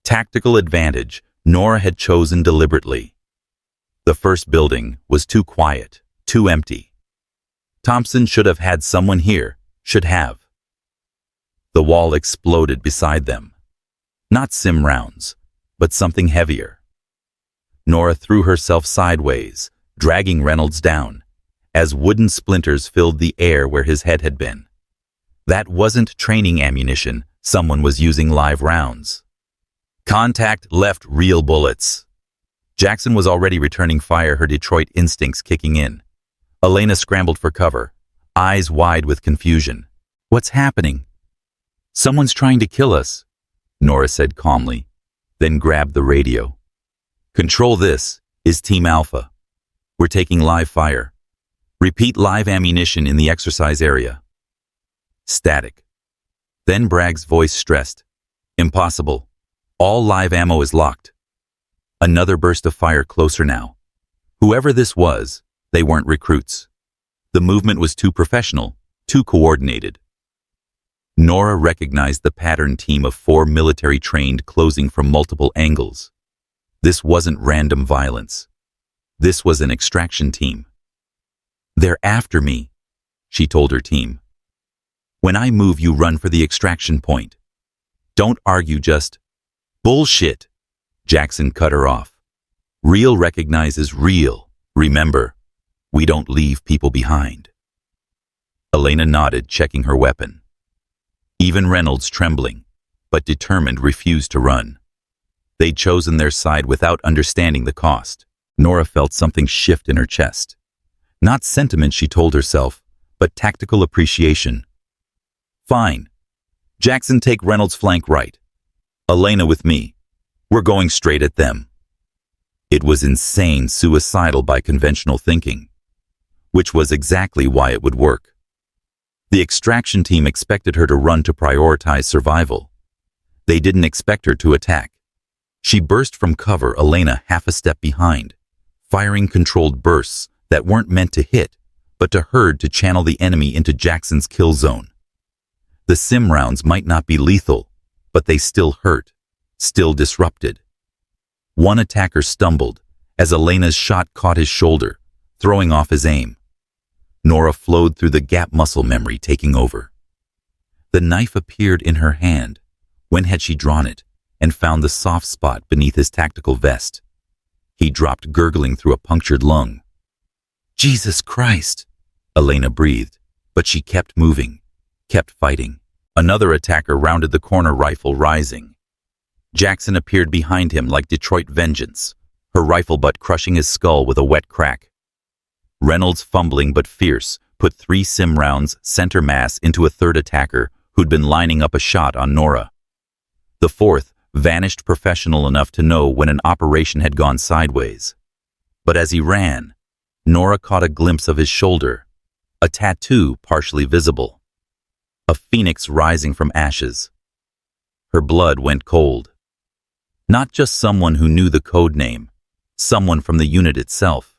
Tactical advantage Nora had chosen deliberately. The first building was too quiet, too empty. Thompson should have had someone here, should have. The wall exploded beside them. Not sim rounds, but something heavier. Nora threw herself sideways, dragging Reynolds down, as wooden splinters filled the air where his head had been. That wasn't training ammunition, someone was using live rounds. Contact left, real bullets. Jackson was already returning fire, her Detroit instincts kicking in. Elena scrambled for cover, eyes wide with confusion. What's happening? Someone's trying to kill us, Nora said calmly, then grabbed the radio. Control, this is Team Alpha. We're taking live fire. Repeat, live ammunition in the exercise area. Static. Then Bragg's voice stressed. Impossible. All live ammo is locked. Another burst of fire closer now. Whoever this was, they weren't recruits. The movement was too professional, too coordinated. Nora recognized the pattern team of 4 military-trained closing from multiple angles. This wasn't random violence. This was an extraction team. They're after me, she told her team. When I move, you run for the extraction point. Don't argue, just bullshit. Jackson cut her off. Real recognizes real. Remember, we don't leave people behind. Elena nodded, checking her weapon. Even Reynolds, trembling, but determined, refused to run. They'd chosen their side without understanding the cost. Nora felt something shift in her chest. Not sentiment, she told herself, but tactical appreciation. Fine. Jackson, take Reynolds' flank right. Elena with me. We're going straight at them. It was insane, suicidal by conventional thinking, which was exactly why it would work. The extraction team expected her to run to prioritize survival. They didn't expect her to attack. She burst from cover, Elena half a step behind, firing controlled bursts that weren't meant to hit, but to herd to channel the enemy into Jackson's kill zone. The sim rounds might not be lethal, but they still hurt, still disrupted. One attacker stumbled as Elena's shot caught his shoulder, throwing off his aim. Nora flowed through the gap, muscle memory taking over. The knife appeared in her hand. When had she drawn it and found the soft spot beneath his tactical vest? He dropped, gurgling through a punctured lung. Jesus Christ, Elena breathed, but she kept moving, kept fighting. Another attacker rounded the corner, rifle rising. Jackson appeared behind him like Detroit vengeance, her rifle butt crushing his skull with a wet crack. Reynolds, fumbling but fierce, put 3 sim rounds center mass into a third attacker who'd been lining up a shot on Nora. The fourth vanished, professional enough to know when an operation had gone sideways. But as he ran, Nora caught a glimpse of his shoulder, a tattoo partially visible. A phoenix rising from ashes. Her blood went cold. Not just someone who knew the code name, someone from the unit itself.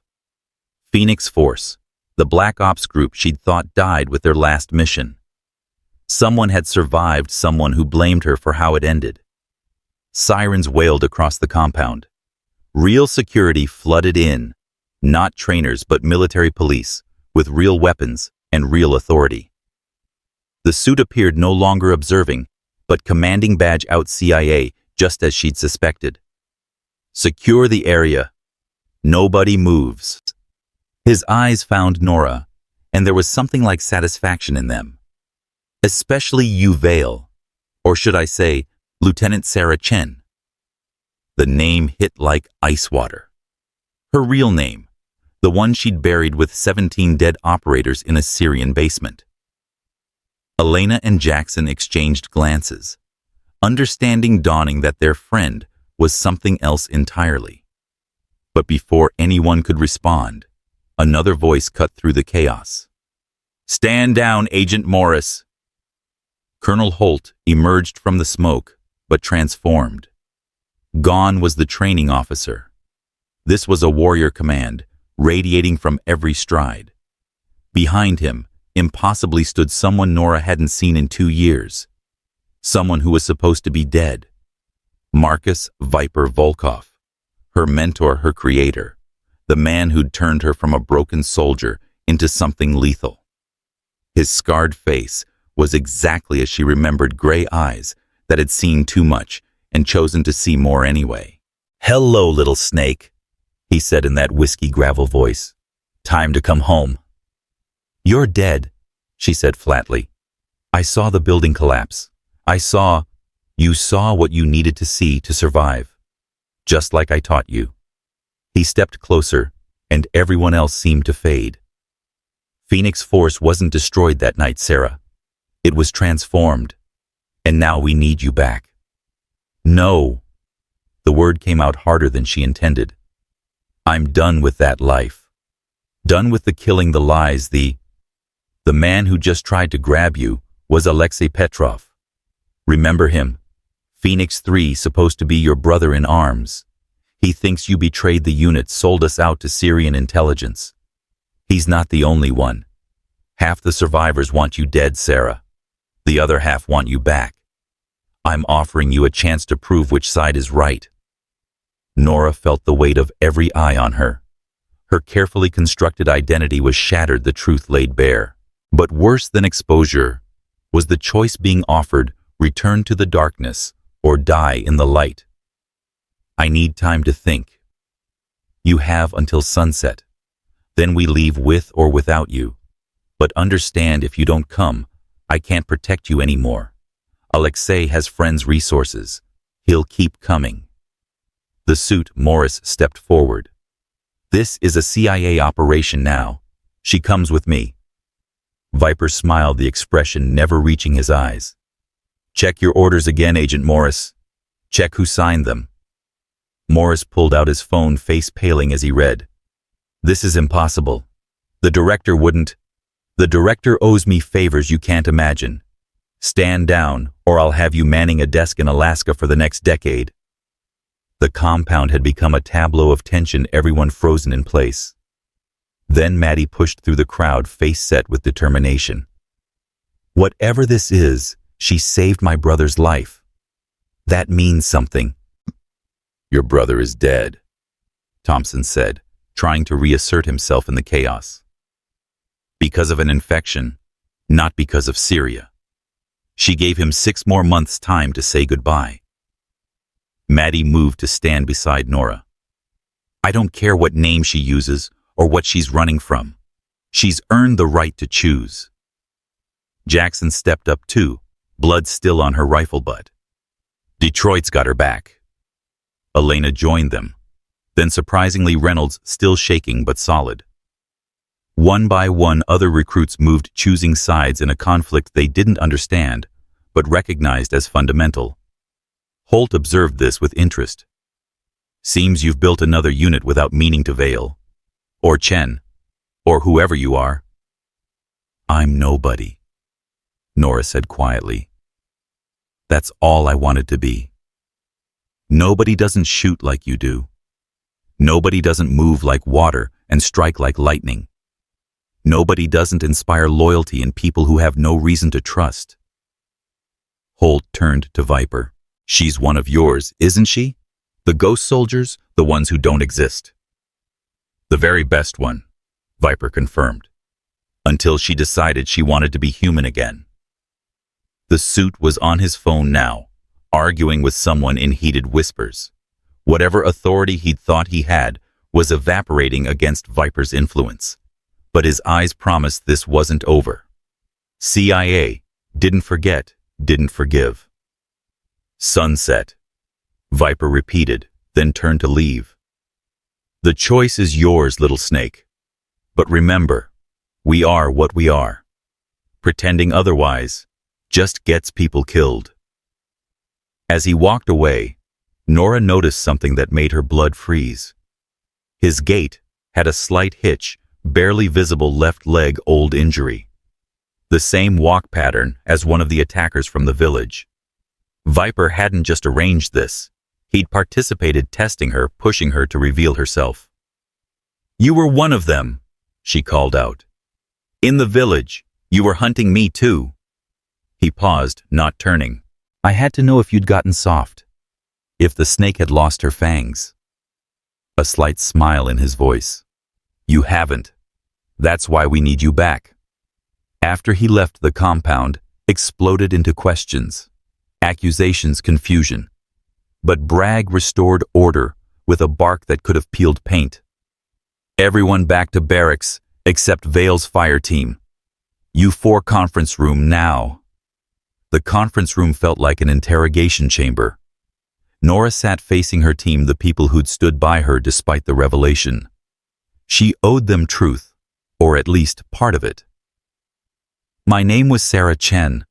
Phoenix Force, the Black Ops group she'd thought died with their last mission. Someone had survived, someone who blamed her for how it ended. Sirens wailed across the compound. Real security flooded in, not trainers but military police, with real weapons and real authority. The suit appeared no longer observing, but commanding, badge out, CIA, just as she'd suspected. Secure the area. Nobody moves. His eyes found Nora, and there was something like satisfaction in them. Especially Yu Vale, or should I say, Lieutenant Sarah Chen. The name hit like ice water. Her real name, the one she'd buried with 17 dead operators in a Syrian basement. Elena and Jackson exchanged glances, understanding dawning that their friend was something else entirely. But before anyone could respond, Another voice cut through the chaos. "Stand down, Agent Morris." Colonel Holt emerged from the smoke, but transformed. Gone was the training officer. This was a warrior command, radiating from every stride. Behind him, impossibly stood someone Nora hadn't seen in 2 years. Someone who was supposed to be dead. Marcus Viper Volkov, her mentor, her creator, the man who'd turned her from a broken soldier into something lethal. His scarred face was exactly as she remembered, gray eyes that had seen too much and chosen to see more anyway. "Hello, little snake," he said in that whiskey gravel voice. "Time to come home." "You're dead," she said flatly. "I saw the building collapse. You saw what you needed to see to survive. Just like I taught you." He stepped closer, and everyone else seemed to fade. "Phoenix Force wasn't destroyed that night, Sarah. It was transformed. And now we need you back." "No." The word came out harder than she intended. "I'm done with that life. Done with the killing, the lies, the man who just tried to grab you was Alexei Petrov. Remember him? Phoenix 3, supposed to be your brother in arms. He thinks you betrayed the unit, sold us out to Syrian intelligence. He's not the only one. Half the survivors want you dead, Sarah. The other half want you back. I'm offering you a chance to prove which side is right." Nora felt the weight of every eye on her. Her carefully constructed identity was shattered, the truth laid bare. But worse than exposure was the choice being offered: return to the darkness or die in the light. "I need time to think." "You have until sunset. Then we leave with or without you. But understand, if you don't come, I can't protect you anymore. Alexei has friends' resources. He'll keep coming." The suit, Morris, stepped forward. "This is a CIA operation now. She comes with me." Viper smiled, the expression never reaching his eyes. "Check your orders again, Agent Morris. Check who signed them." Morris pulled out his phone, face paling as he read. "This is impossible. The director wouldn't. The director owes me favors you can't imagine. Stand down, or I'll have you manning a desk in Alaska for the next decade." The compound had become a tableau of tension, everyone frozen in place. Then Maddie pushed through the crowd, face set with determination. "Whatever this is, she saved my brother's life. That means something." "Your brother is dead," Thompson said, trying to reassert himself in the chaos. "Because of an infection, not because of Syria. She gave him 6 more months' time to say goodbye." Maddie moved to stand beside Nora. "I don't care what name she uses or what she's running from. She's earned the right to choose." Jackson stepped up too, blood still on her rifle butt. "Detroit's got her back." Elena joined them. Then surprisingly, Reynolds, still shaking but solid. One by one, other recruits moved, choosing sides in a conflict they didn't understand, but recognized as fundamental. Holt observed this with interest. "Seems you've built another unit without meaning to Vale. Or Chen. Or whoever you are." "I'm nobody," Nora said quietly. "That's all I wanted to be. Nobody doesn't shoot like you do. Nobody doesn't move like water and strike like lightning. Nobody doesn't inspire loyalty in people who have no reason to trust." Holt turned to Viper. "She's one of yours, isn't she? The ghost soldiers, the ones who don't exist." "The very best one," Viper confirmed, until she decided she wanted to be human again. The suit was on his phone now, arguing with someone in heated whispers. Whatever authority he'd thought he had was evaporating against Viper's influence. But his eyes promised this wasn't over. CIA, didn't forget, didn't forgive. "Sunset," Viper repeated, then turned to leave. "The choice is yours, little snake. But remember, we are what we are. Pretending otherwise just gets people killed." As he walked away, Nora noticed something that made her blood freeze. His gait had a slight hitch, barely visible left leg old injury. The same walk pattern as one of the attackers from the village. Viper hadn't just arranged this. He'd participated, testing her, pushing her to reveal herself. "You were one of them," she called out. "In the village, you were hunting me too." He paused, not turning. "I had to know if you'd gotten soft. If the snake had lost her fangs." A slight smile in his voice. "You haven't. That's why we need you back." After he left, the compound exploded into questions, accusations, confusion. But Bragg restored order with a bark that could have peeled paint. "Everyone back to barracks except Vale's fire team. U4 conference room now." The conference room felt like an interrogation chamber. Nora sat facing her team, the people who'd stood by her despite the revelation. She owed them truth, or at least part of it. "My name was Sarah Chen.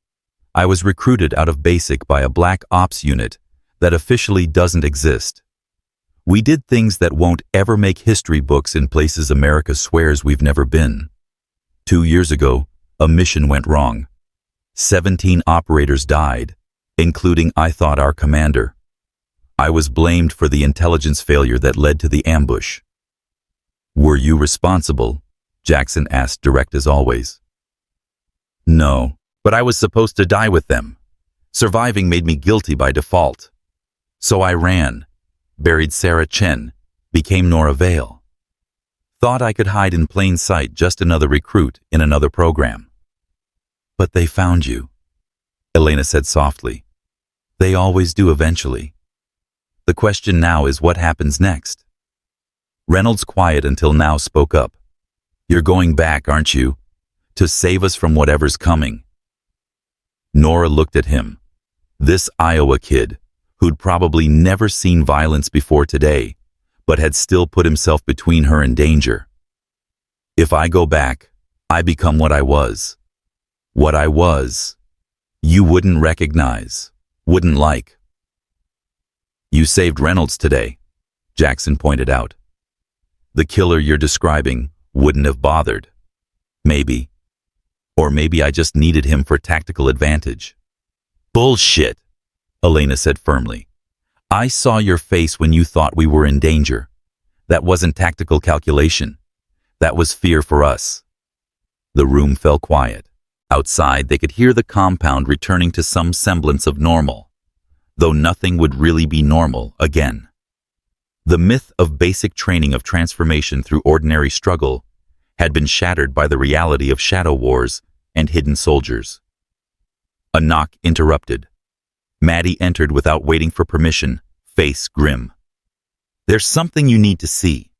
I was recruited out of basic by a black ops unit that officially doesn't exist. We did things that won't ever make history books in places America swears we've never been. 2 years ago, a mission went wrong. 17 operators died, including, I thought, our commander. I was blamed for the intelligence failure that led to the ambush." "Were you responsible?" Jackson asked, direct as always. "No, but I was supposed to die with them. Surviving made me guilty by default. So I ran, buried Sarah Chen, became Nora Vale. Thought I could hide in plain sight, just another recruit in another program." "But they found you," Elena said softly. "They always do eventually. The question now is what happens next?" Reynolds, quiet until now, spoke up. "You're going back, aren't you? To save us from whatever's coming." Nora looked at him. This Iowa kid, who'd probably never seen violence before today, but had still put himself between her and danger. "If I go back, I become what I was. What I was. You wouldn't recognize, wouldn't like." "You saved Reynolds today," Jackson pointed out. "The killer you're describing wouldn't have bothered. Maybe. Or maybe I just needed him for tactical advantage." "Bullshit," Elena said firmly. "I saw your face when you thought we were in danger. That wasn't tactical calculation. That was fear for us." The room fell quiet. Outside, they could hear the compound returning to some semblance of normal, though nothing would really be normal again. The myth of basic training of transformation through ordinary struggle had been shattered by the reality of shadow wars and hidden soldiers. A knock interrupted. Maddie entered without waiting for permission, face grim. "There's something you need to see."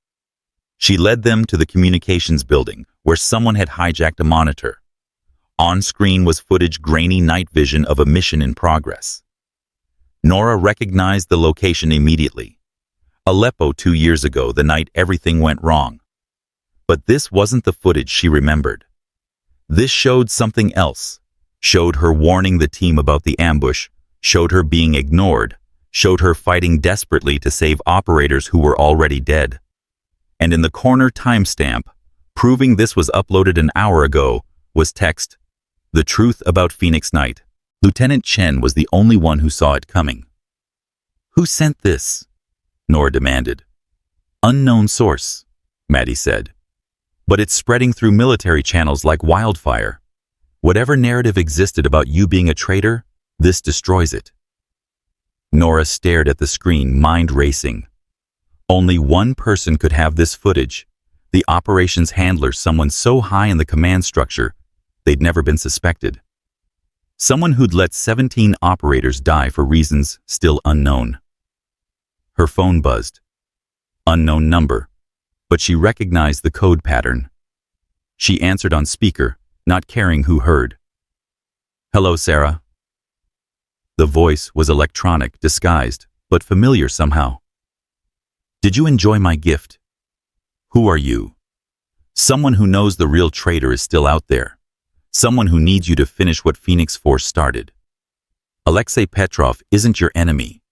She led them to the communications building, where someone had hijacked a monitor. On screen was footage, grainy night vision of a mission in progress. Nora recognized the location immediately. Aleppo 2 years ago, the night everything went wrong. But this wasn't the footage she remembered. This showed something else. Showed her warning the team about the ambush, showed her being ignored, showed her fighting desperately to save operators who were already dead. And in the corner timestamp, proving this was uploaded an hour ago, was text, "The truth about Phoenix Night." Lieutenant Chen was the only one who saw it coming. "Who sent this?" Nora demanded. "Unknown source," Maddie said. "But it's spreading through military channels like wildfire. Whatever narrative existed about you being a traitor, this destroys it." Nora stared at the screen, mind racing. Only one person could have this footage, the operations handler, someone so high in the command structure they'd never been suspected. Someone who'd let 17 operators die for reasons still unknown. Her phone buzzed. Unknown number, but she recognized the code pattern. She answered on speaker, not caring who heard. "Hello, Sarah." The voice was electronic, disguised, but familiar somehow. "Did you enjoy my gift?" "Who are you?" "Someone who knows the real traitor is still out there. Someone who needs you to finish what Phoenix Force started. Alexei Petrov isn't your enemy.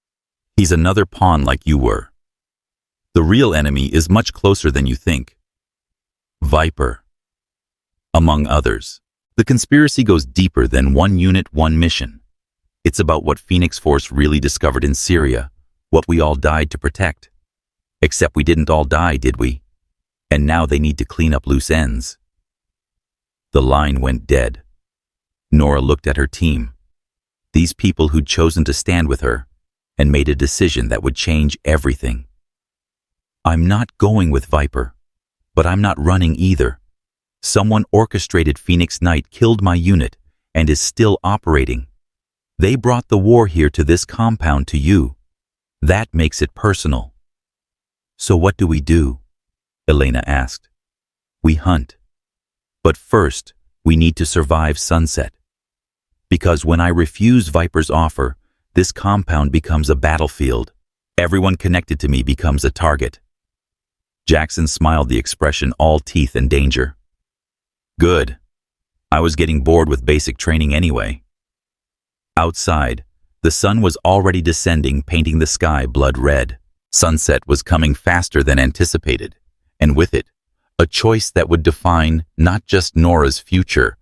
He's another pawn like you were. The real enemy is much closer than you think." Viper, among others. The conspiracy goes deeper than one unit, one mission. It's about what Phoenix Force really discovered in Syria, what we all died to protect. Except we didn't all die, did we? And now they need to clean up loose ends. The line went dead. Nora looked at her team. These people who'd chosen to stand with her and made a decision that would change everything. I'm not going with Viper, but I'm not running either. Someone orchestrated Phoenix Night, killed my unit, and is still operating. They brought the war here to this compound, to you. That makes it personal. So what do we do? Elena asked. We hunt. But first, we need to survive sunset. Because when I refuse Viper's offer, this compound becomes a battlefield. Everyone connected to me becomes a target. Jackson smiled, the expression all teeth and danger. Good. I was getting bored with basic training anyway. Outside, the sun was already descending, painting the sky blood red. Sunset was coming faster than anticipated, and with it, a choice that would define not just Nora's future,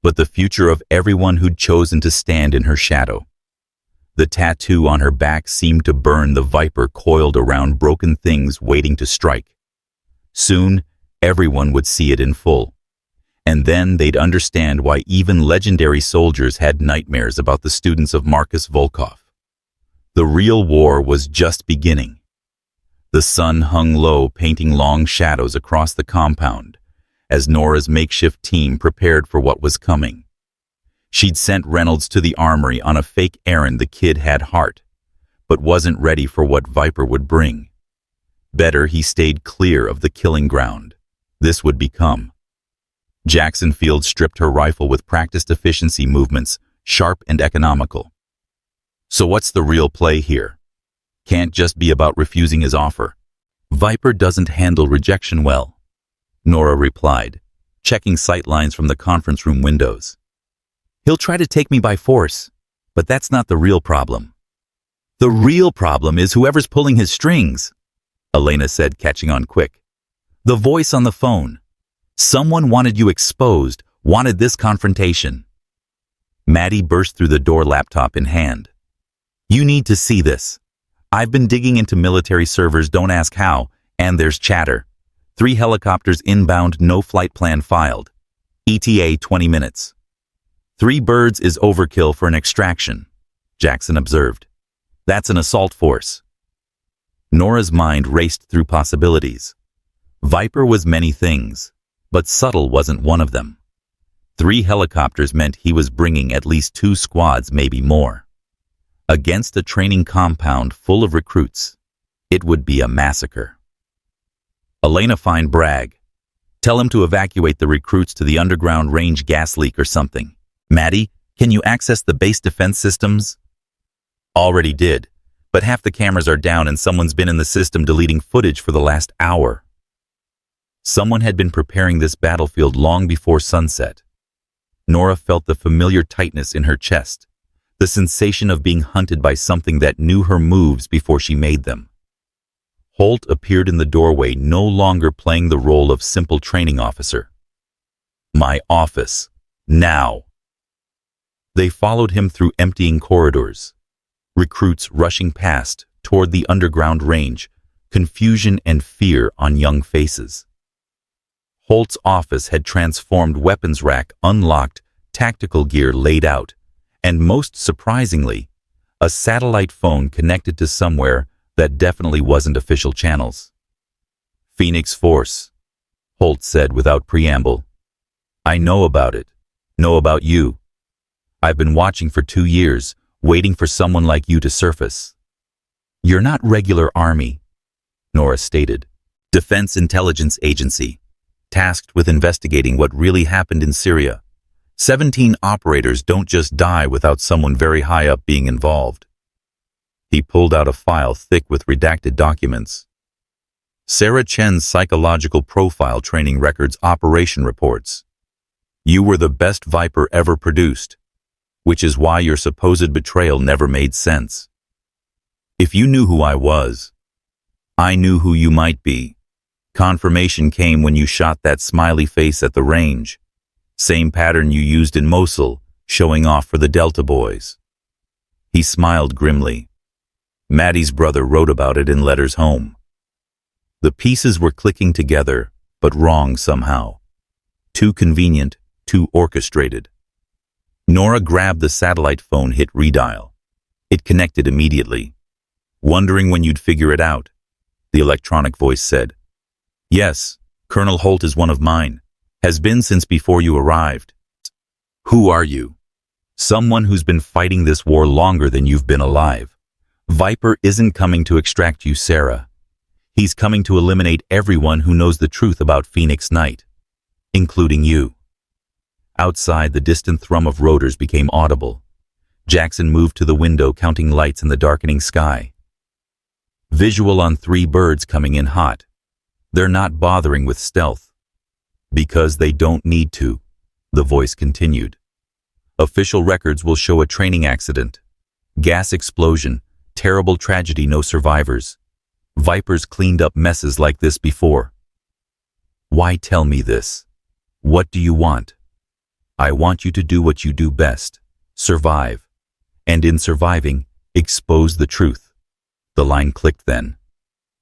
but the future of everyone who'd chosen to stand in her shadow. The tattoo on her back seemed to burn, the viper coiled around broken things waiting to strike. Soon, everyone would see it in full. And then they'd understand why even legendary soldiers had nightmares about the students of Marcus Volkov. The real war was just beginning. The sun hung low, painting long shadows across the compound, as Nora's makeshift team prepared for what was coming. She'd sent Reynolds to the armory on a fake errand. The kid had heart, but wasn't ready for what Viper would bring. Better he stayed clear of the killing ground. This would become. Jackson Field stripped her rifle with practiced efficiency movements, sharp and economical. So what's the real play here? Can't just be about refusing his offer. Viper doesn't handle rejection well, Nora replied, checking sightlines from the conference room windows. He'll try to take me by force, but that's not the real problem. The real problem is whoever's pulling his strings, Elena said, catching on quick. The voice on the phone. Someone wanted you exposed, wanted this confrontation. Maddie burst through the door, laptop in hand. You need to see this. I've been digging into military servers, don't ask how, and there's chatter. 3 helicopters inbound, no flight plan filed. ETA 20 minutes. 3 birds is overkill for an extraction, Jackson observed. That's an assault force. Nora's mind raced through possibilities. Viper was many things, but subtle wasn't one of them. 3 helicopters meant he was bringing at least 2 squads, maybe more. Against a training compound full of recruits, it would be a massacre. Elena, find Bragg. Tell him to evacuate the recruits to the underground range, gas leak or something. Maddie, can you access the base defense systems? Already did, but half the cameras are down and someone's been in the system deleting footage for the last hour. Someone had been preparing this battlefield long before sunset. Nora felt the familiar tightness in her chest, the sensation of being hunted by something that knew her moves before she made them. Holt appeared in the doorway, no longer playing the role of simple training officer. My office, now. They followed him through emptying corridors, recruits rushing past toward the underground range, confusion and fear on young faces. Holt's office had transformed, weapons rack unlocked, tactical gear laid out, and most surprisingly, a satellite phone connected to somewhere that definitely wasn't official channels. Phoenix Force, Holt said without preamble. I know about it, know about you. I've been watching for 2 years, waiting for someone like you to surface. You're not regular army, Nora stated. Defense Intelligence Agency, tasked with investigating what really happened in Syria. 17 operators don't just die without someone very high up being involved. He pulled out a file thick with redacted documents. Sarah Chen's psychological profile, training records, operation reports. You were the best Viper ever produced, which is why your supposed betrayal never made sense. If you knew who I was, I knew who you might be. Confirmation came when you shot that smiley face at the range. Same pattern you used in Mosul, showing off for the Delta boys." He smiled grimly. Maddie's brother wrote about it in letters home. The pieces were clicking together, but wrong somehow. Too convenient, too orchestrated. Nora grabbed the satellite phone, hit redial. It connected immediately. "Wondering when you'd figure it out," the electronic voice said. "Yes, Colonel Holt is one of mine. Has been since before you arrived." "Who are you?" "Someone who's been fighting this war longer than you've been alive. Viper isn't coming to extract you, Sarah. He's coming to eliminate everyone who knows the truth about Phoenix Night, including you." Outside, the distant thrum of rotors became audible. Jackson moved to the window, counting lights in the darkening sky. Visual on 3 birds coming in hot. "They're not bothering with stealth." "Because they don't need to," the voice continued. "Official records will show a training accident. Gas explosion, terrible tragedy, no survivors. Vipers cleaned up messes like this before." "Why tell me this? What do you want?" "I want you to do what you do best, survive. And in surviving, expose the truth." The line clicked then.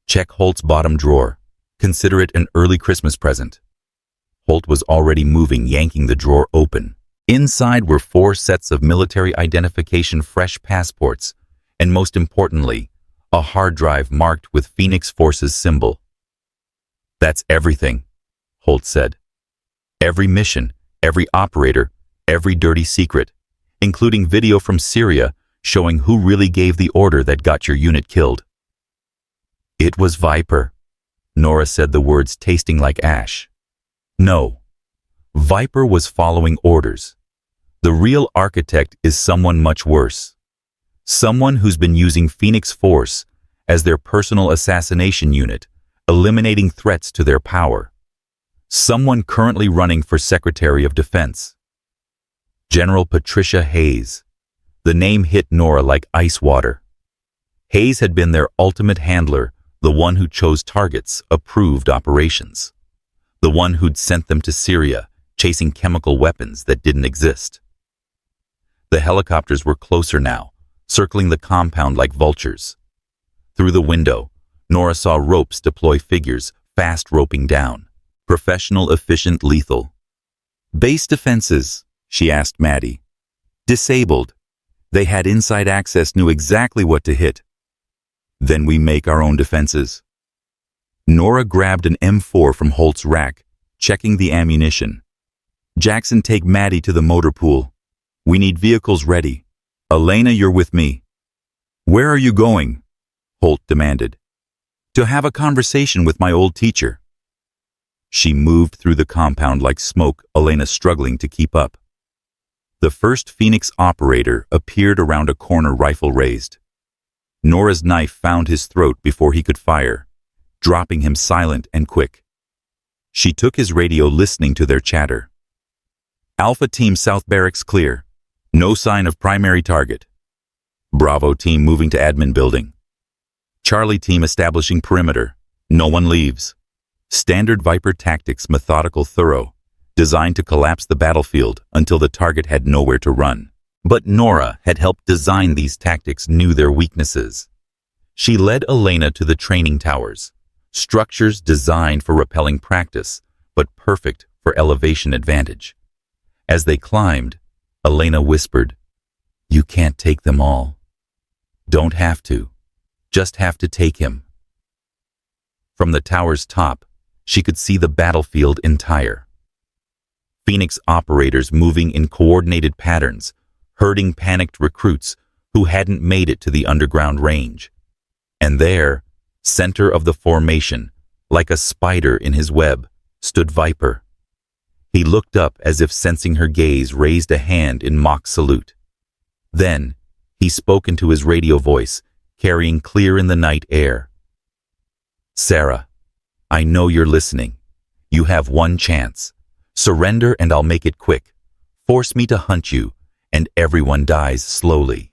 "Check Holt's bottom drawer. Consider it an early Christmas present." Holt was already moving, yanking the drawer open. Inside were 4 sets of military identification, fresh passports, and most importantly, a hard drive marked with Phoenix Force's symbol. "That's everything," Holt said. "Every mission, every operator, every dirty secret, including video from Syria showing who really gave the order that got your unit killed." "It was Viper," Nora said, the words tasting like ash. "No. Viper was following orders. The real architect is someone much worse. Someone who's been using Phoenix Force as their personal assassination unit, eliminating threats to their power. Someone currently running for Secretary of Defense. General Patricia Hayes." The name hit Nora like ice water. Hayes had been their ultimate handler, the one who chose targets, approved operations. The one who'd sent them to Syria, chasing chemical weapons that didn't exist. The helicopters were closer now, circling the compound like vultures. Through the window, Nora saw ropes deploy, figures fast roping down. Professional, efficient, lethal. "Base defenses," she asked Maddie. "Disabled. They had inside access, knew exactly what to hit." "Then we make our own defenses." Nora grabbed an M4 from Holt's rack, checking the ammunition. "Jackson, take Maddie to the motor pool. We need vehicles ready. Elena, you're with me." "Where are you going?" Holt demanded. "To have a conversation with my old teacher." She moved through the compound like smoke, Elena struggling to keep up. The first Phoenix operator appeared around a corner, rifle raised. Nora's knife found his throat before he could fire, dropping him silent and quick. She took his radio, listening to their chatter. "Alpha Team, South Barracks clear. No sign of primary target. Bravo Team moving to admin building. Charlie Team establishing perimeter. No one leaves." Standard Viper tactics, methodical, thorough, designed to collapse the battlefield until the target had nowhere to run. But Nora had helped design these tactics, knew their weaknesses. She led Elena to the training towers, structures designed for rappelling practice, but perfect for elevation advantage. As they climbed, Elena whispered, "You can't take them all. Don't have to. Just have to take him." From the tower's top, she could see the battlefield entire. Phoenix operators moving in coordinated patterns, herding panicked recruits who hadn't made it to the underground range. And there, center of the formation, like a spider in his web, stood Viper. He looked up as if sensing her gaze, raised a hand in mock salute. Then, he spoke into his radio voice, carrying clear in the night air. "Sarah, I know you're listening. You have one chance. Surrender and I'll make it quick. Force me to hunt you, and everyone dies slowly."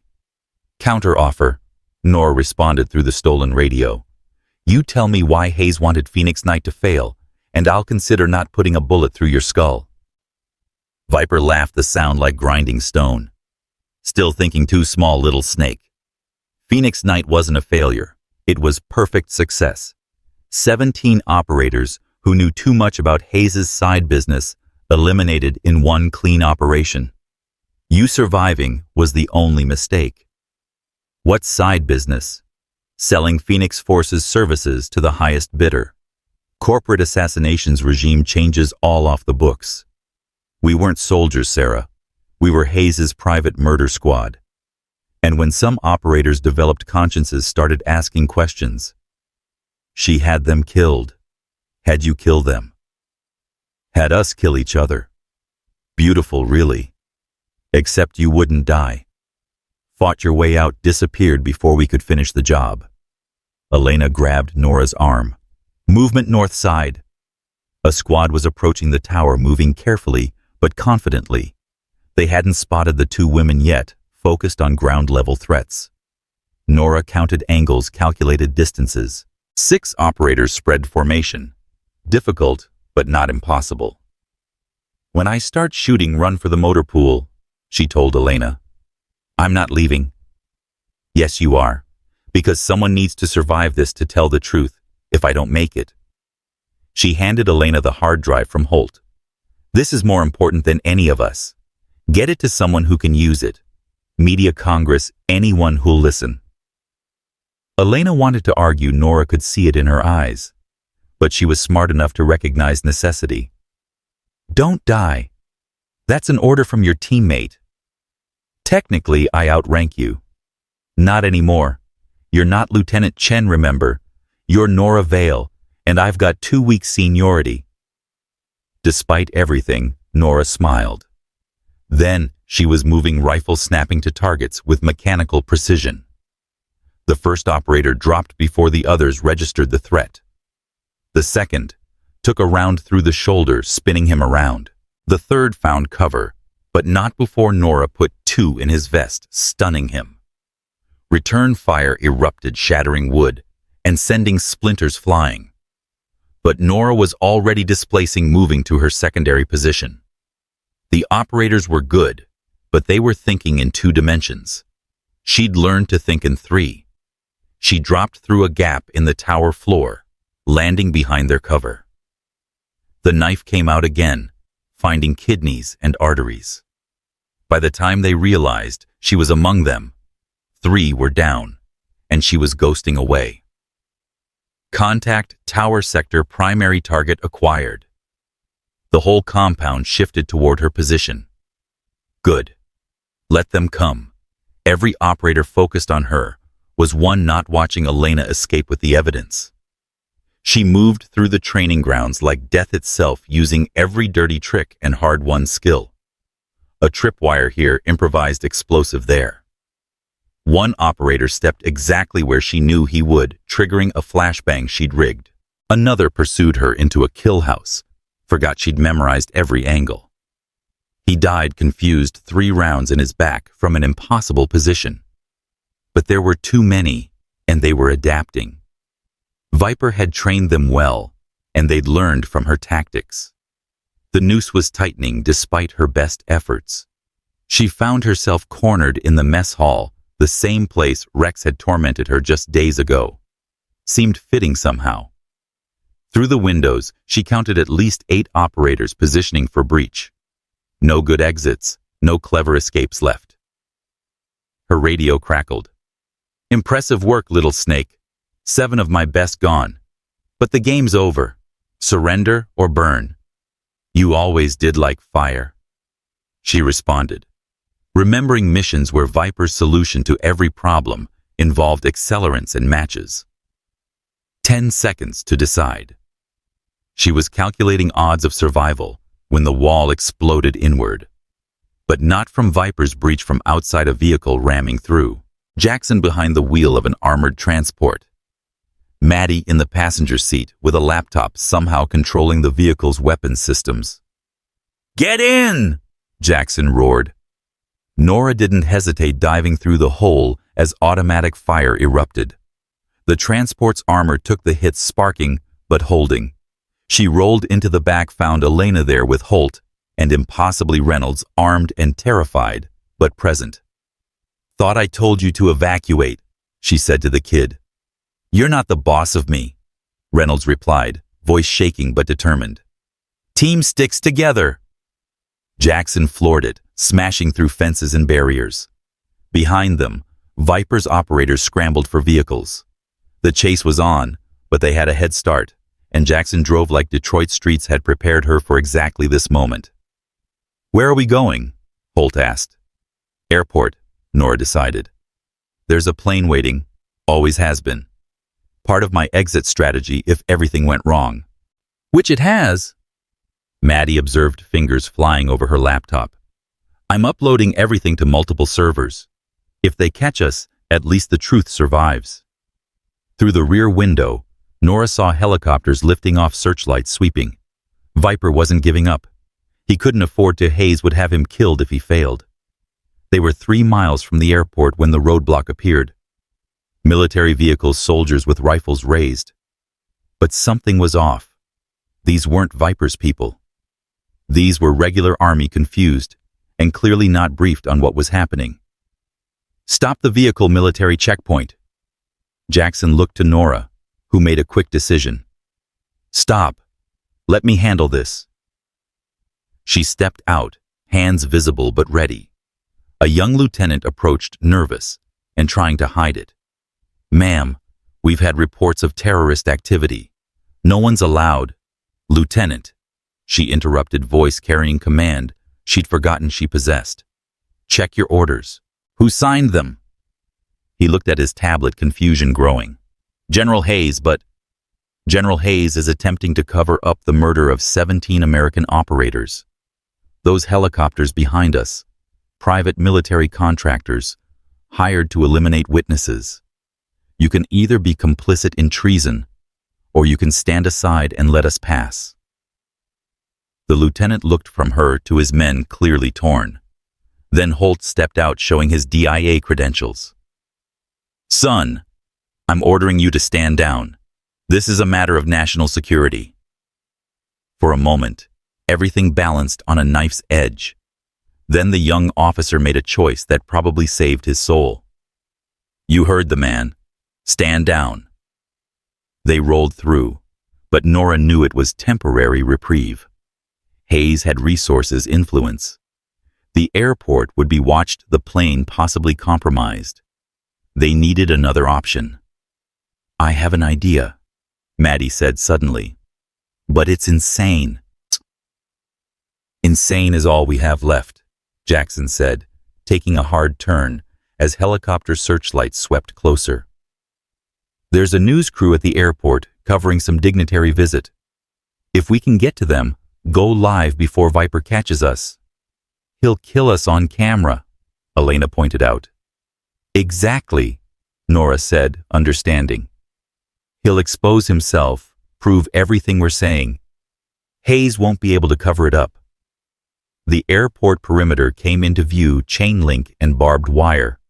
"Counter offer," Nora responded through the stolen radio. You tell me why Hayes wanted Phoenix Knight to fail, and I'll consider not putting a bullet through your skull." Viper laughed, the sound like grinding stone. "Still thinking too small, little snake. Phoenix Knight wasn't a failure. It was perfect success. 17 operators who knew too much about Hayes' side business eliminated in one clean operation. You surviving was the only mistake." "What side business?" "Selling Phoenix Force's services to the highest bidder. Corporate assassinations regime changes all off the books. We weren't soldiers, Sarah. We were Hayes' private murder squad. And when some operators developed consciences, started asking questions. She had them killed. Had you kill them? Had us kill each other. Beautiful, really. Except you wouldn't die. Fought your way out, disappeared before we could finish the job." Elena grabbed Nora's arm. "Movement north side." A squad was approaching the tower, moving carefully but confidently. They hadn't spotted the two women yet, focused on ground-level threats. Nora counted angles, calculated distances. 6 operators spread formation. Difficult, but not impossible. "When I start shooting, run for the motor pool," she told Elena. "I'm not leaving." "Yes, you are. Because someone needs to survive this to tell the truth, if I don't make it." She handed Elena the hard drive from Holt. "This is more important than any of us. Get it to someone who can use it. Media Congress, anyone who'll listen." Elena wanted to argue Nora could see it in her eyes, but she was smart enough to recognize necessity. "Don't die. That's an order from your teammate. Technically, I outrank you. Not anymore. You're not Lieutenant Chen, remember? You're Nora Vale, and I've got 2 weeks seniority." Despite everything, Nora smiled. Then she was moving rifle, snapping to targets with mechanical precision. The first operator dropped before the others registered the threat. The second took a round through the shoulder, spinning him around. The third found cover, but not before Nora put 2 in his vest, stunning him. Return fire erupted, shattering wood and sending splinters flying. But Nora was already displacing, moving to her secondary position. The operators were good, but they were thinking in 2 dimensions. She'd learned to think in 3. She dropped through a gap in the tower floor, landing behind their cover. The knife came out again, finding kidneys and arteries. By the time they realized she was among them, 3 were down, and she was ghosting away. Contact tower sector, primary target acquired. The whole compound shifted toward her position. Good. Let them come. Every operator focused on her, was one not watching Elena escape with the evidence. She moved through the training grounds like death itself, using every dirty trick and hard-won skill. A tripwire here, improvised explosive there. One operator stepped exactly where she knew he would, triggering a flashbang she'd rigged. Another pursued her into a kill house, forgot she'd memorized every angle. He died confused, 3 rounds in his back from an impossible position. But there were too many, and they were adapting. Viper had trained them well, and they'd learned from her tactics. The noose was tightening despite her best efforts. She found herself cornered in the mess hall, the same place Rex had tormented her just days ago. Seemed fitting somehow. Through the windows, she counted at least 8 operators positioning for breach. No good exits, no clever escapes left. Her radio crackled. "Impressive work, little snake. 7 of my best gone. But the game's over. Surrender or burn. You always did like fire." She responded, remembering missions where Viper's solution to every problem involved accelerants and matches. 10 seconds to decide. She was calculating odds of survival when the wall exploded inward. But not from Viper's breach, from outside, a vehicle ramming through. Jackson behind the wheel of an armored transport. Maddie in the passenger seat with a laptop, somehow controlling the vehicle's weapons systems. "Get in!" Jackson roared. Nora didn't hesitate, diving through the hole as automatic fire erupted. The transport's armor took the hits, sparking, but holding. She rolled into the back, found Elena there with Holt, and impossibly Reynolds, armed and terrified, but present. "Thought I told you to evacuate," she said to the kid. "You're not the boss of me," Reynolds replied, voice shaking but determined. "Team sticks together." Jackson floored it, smashing through fences and barriers. Behind them, Viper's operators scrambled for vehicles. The chase was on, but they had a head start, and Jackson drove like Detroit streets had prepared her for exactly this moment. "Where are we going?" Holt asked. "Airport," Nora decided. "There's a plane waiting, always has been. Part of my exit strategy if everything went wrong." "Which it has." Maddie observed fingers flying over her laptop. "I'm uploading everything to multiple servers. If they catch us, at least the truth survives." Through the rear window, Nora saw helicopters lifting off, searchlights sweeping. Viper wasn't giving up. He couldn't afford to. Hayes would have him killed if he failed. They were 3 miles from the airport when the roadblock appeared. Military vehicles, soldiers with rifles raised. But something was off. These weren't Viper's people. These were regular army, confused, and clearly not briefed on what was happening. "Stop the vehicle, military checkpoint." Jackson looked to Nora, who made a quick decision. "Stop. Let me handle this." She stepped out, hands visible but ready. A young lieutenant approached, nervous, and trying to hide it. "Ma'am, we've had reports of terrorist activity. No one's allowed." "Lieutenant," she interrupted, voice carrying command she'd forgotten she possessed. "Check your orders. Who signed them?" He looked at his tablet, confusion growing. "General Hayes, but—" "General Hayes is attempting to cover up the murder of 17 American operators. Those helicopters behind us, private military contractors, hired to eliminate witnesses. You can either be complicit in treason, or you can stand aside and let us pass." The lieutenant looked from her to his men, clearly torn. Then Holt stepped out, showing his DIA credentials. "Son, I'm ordering you to stand down. This is a matter of national security." For a moment, everything balanced on a knife's edge. Then the young officer made a choice that probably saved his soul. "You heard the man. Stand down." They rolled through, but Nora knew it was temporary reprieve. Hayes had resources, influence. The airport would be watched, the plane possibly compromised. They needed another option. "I have an idea," Maddie said suddenly. "But it's insane." "Insane is all we have left," Jackson said, taking a hard turn as helicopter searchlights swept closer. "There's a news crew at the airport covering some dignitary visit. If we can get to them, go live before Viper catches us." "He'll kill us on camera," Elena pointed out. "Exactly," Nora said, understanding. "He'll expose himself, prove everything we're saying. Hayes won't be able to cover it up." The airport perimeter came into view, chain link and barbed wire.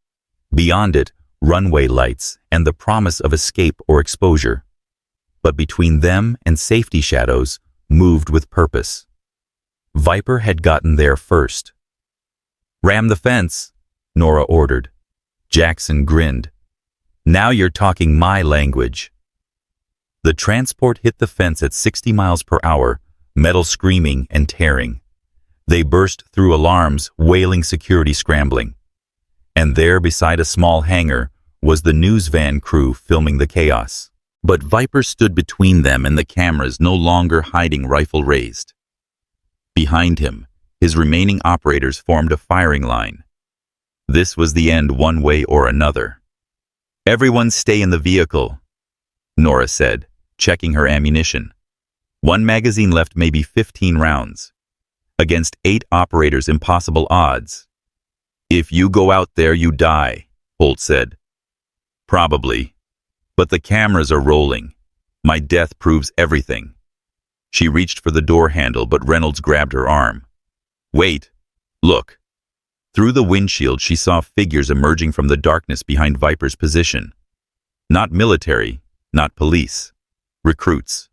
Beyond it, runway lights and the promise of escape or exposure. But between them and safety shadows moved with purpose. Viper had gotten there first. "Ram the fence," Nora ordered. Jackson grinned. "Now you're talking my language." The transport hit the fence at 60 miles per hour, metal screaming and tearing. They burst through alarms, wailing, security scrambling. And there, beside a small hangar, was the news van crew filming the chaos. But Viper stood between them and the cameras, no longer hiding, rifle raised. Behind him, his remaining operators formed a firing line. This was the end, one way or another. "Everyone stay in the vehicle," Nora said, checking her ammunition. 1 magazine left, maybe 15 rounds. Against 8 operators, impossible odds. "If you go out there, you die," Holt said. "Probably. But the cameras are rolling. My death proves everything." She reached for the door handle, but Reynolds grabbed her arm. "Wait. Look." Through the windshield, she saw figures emerging from the darkness behind Viper's position. Not military, not police. Recruits.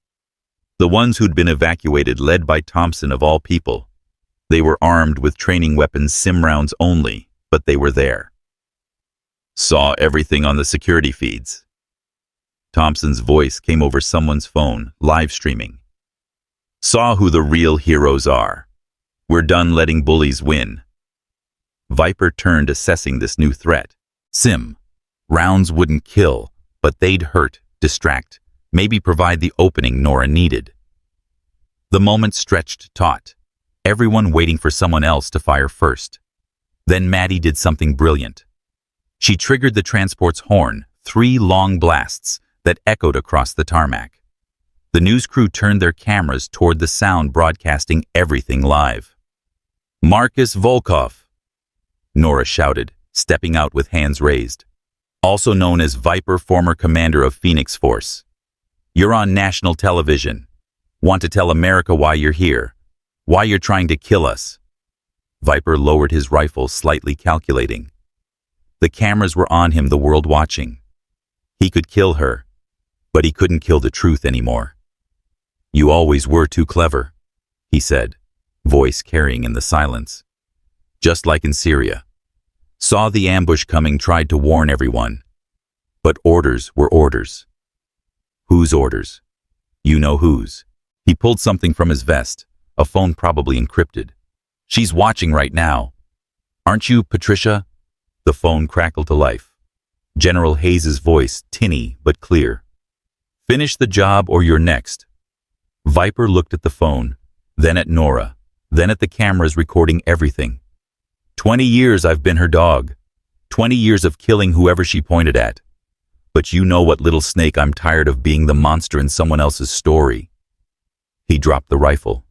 The ones who'd been evacuated, led by Thompson of all people. They were armed with training weapons, sim rounds only, but they were there. Saw everything on the security feeds. Thompson's voice came over someone's phone, live streaming. Saw who the real heroes are. We're done letting bullies win. Viper turned, assessing this new threat. Sim. Rounds wouldn't kill, but they'd hurt, distract, maybe provide the opening Nora needed. The moment stretched taut, everyone waiting for someone else to fire first. Then Maddie did something brilliant. She triggered the transport's horn, 3 long blasts that echoed across the tarmac. The news crew turned their cameras toward the sound, broadcasting everything live. Marcus Volkov, Nora shouted, stepping out with hands raised. Also known as Viper, former commander of Phoenix Force. You're on national television. Want to tell America why you're here? Why you're trying to kill us? Viper lowered his rifle, slightly calculating. The cameras were on him, the world watching. He could kill her, but he couldn't kill the truth anymore. You always were too clever, he said, voice carrying in the silence. Just like in Syria. Saw the ambush coming, tried to warn everyone. But orders were orders. Whose orders? You know whose. He pulled something from his vest, a phone probably encrypted. She's watching right now. Aren't you, Patricia? The phone crackled to life. General Hayes's voice, tinny but clear. Finish the job or you're next. Viper looked at the phone, then at Nora, then at the cameras recording everything. 20 years I've been her dog. 20 years of killing whoever she pointed at. But you know what, little snake, I'm tired of being the monster in someone else's story. He dropped the rifle.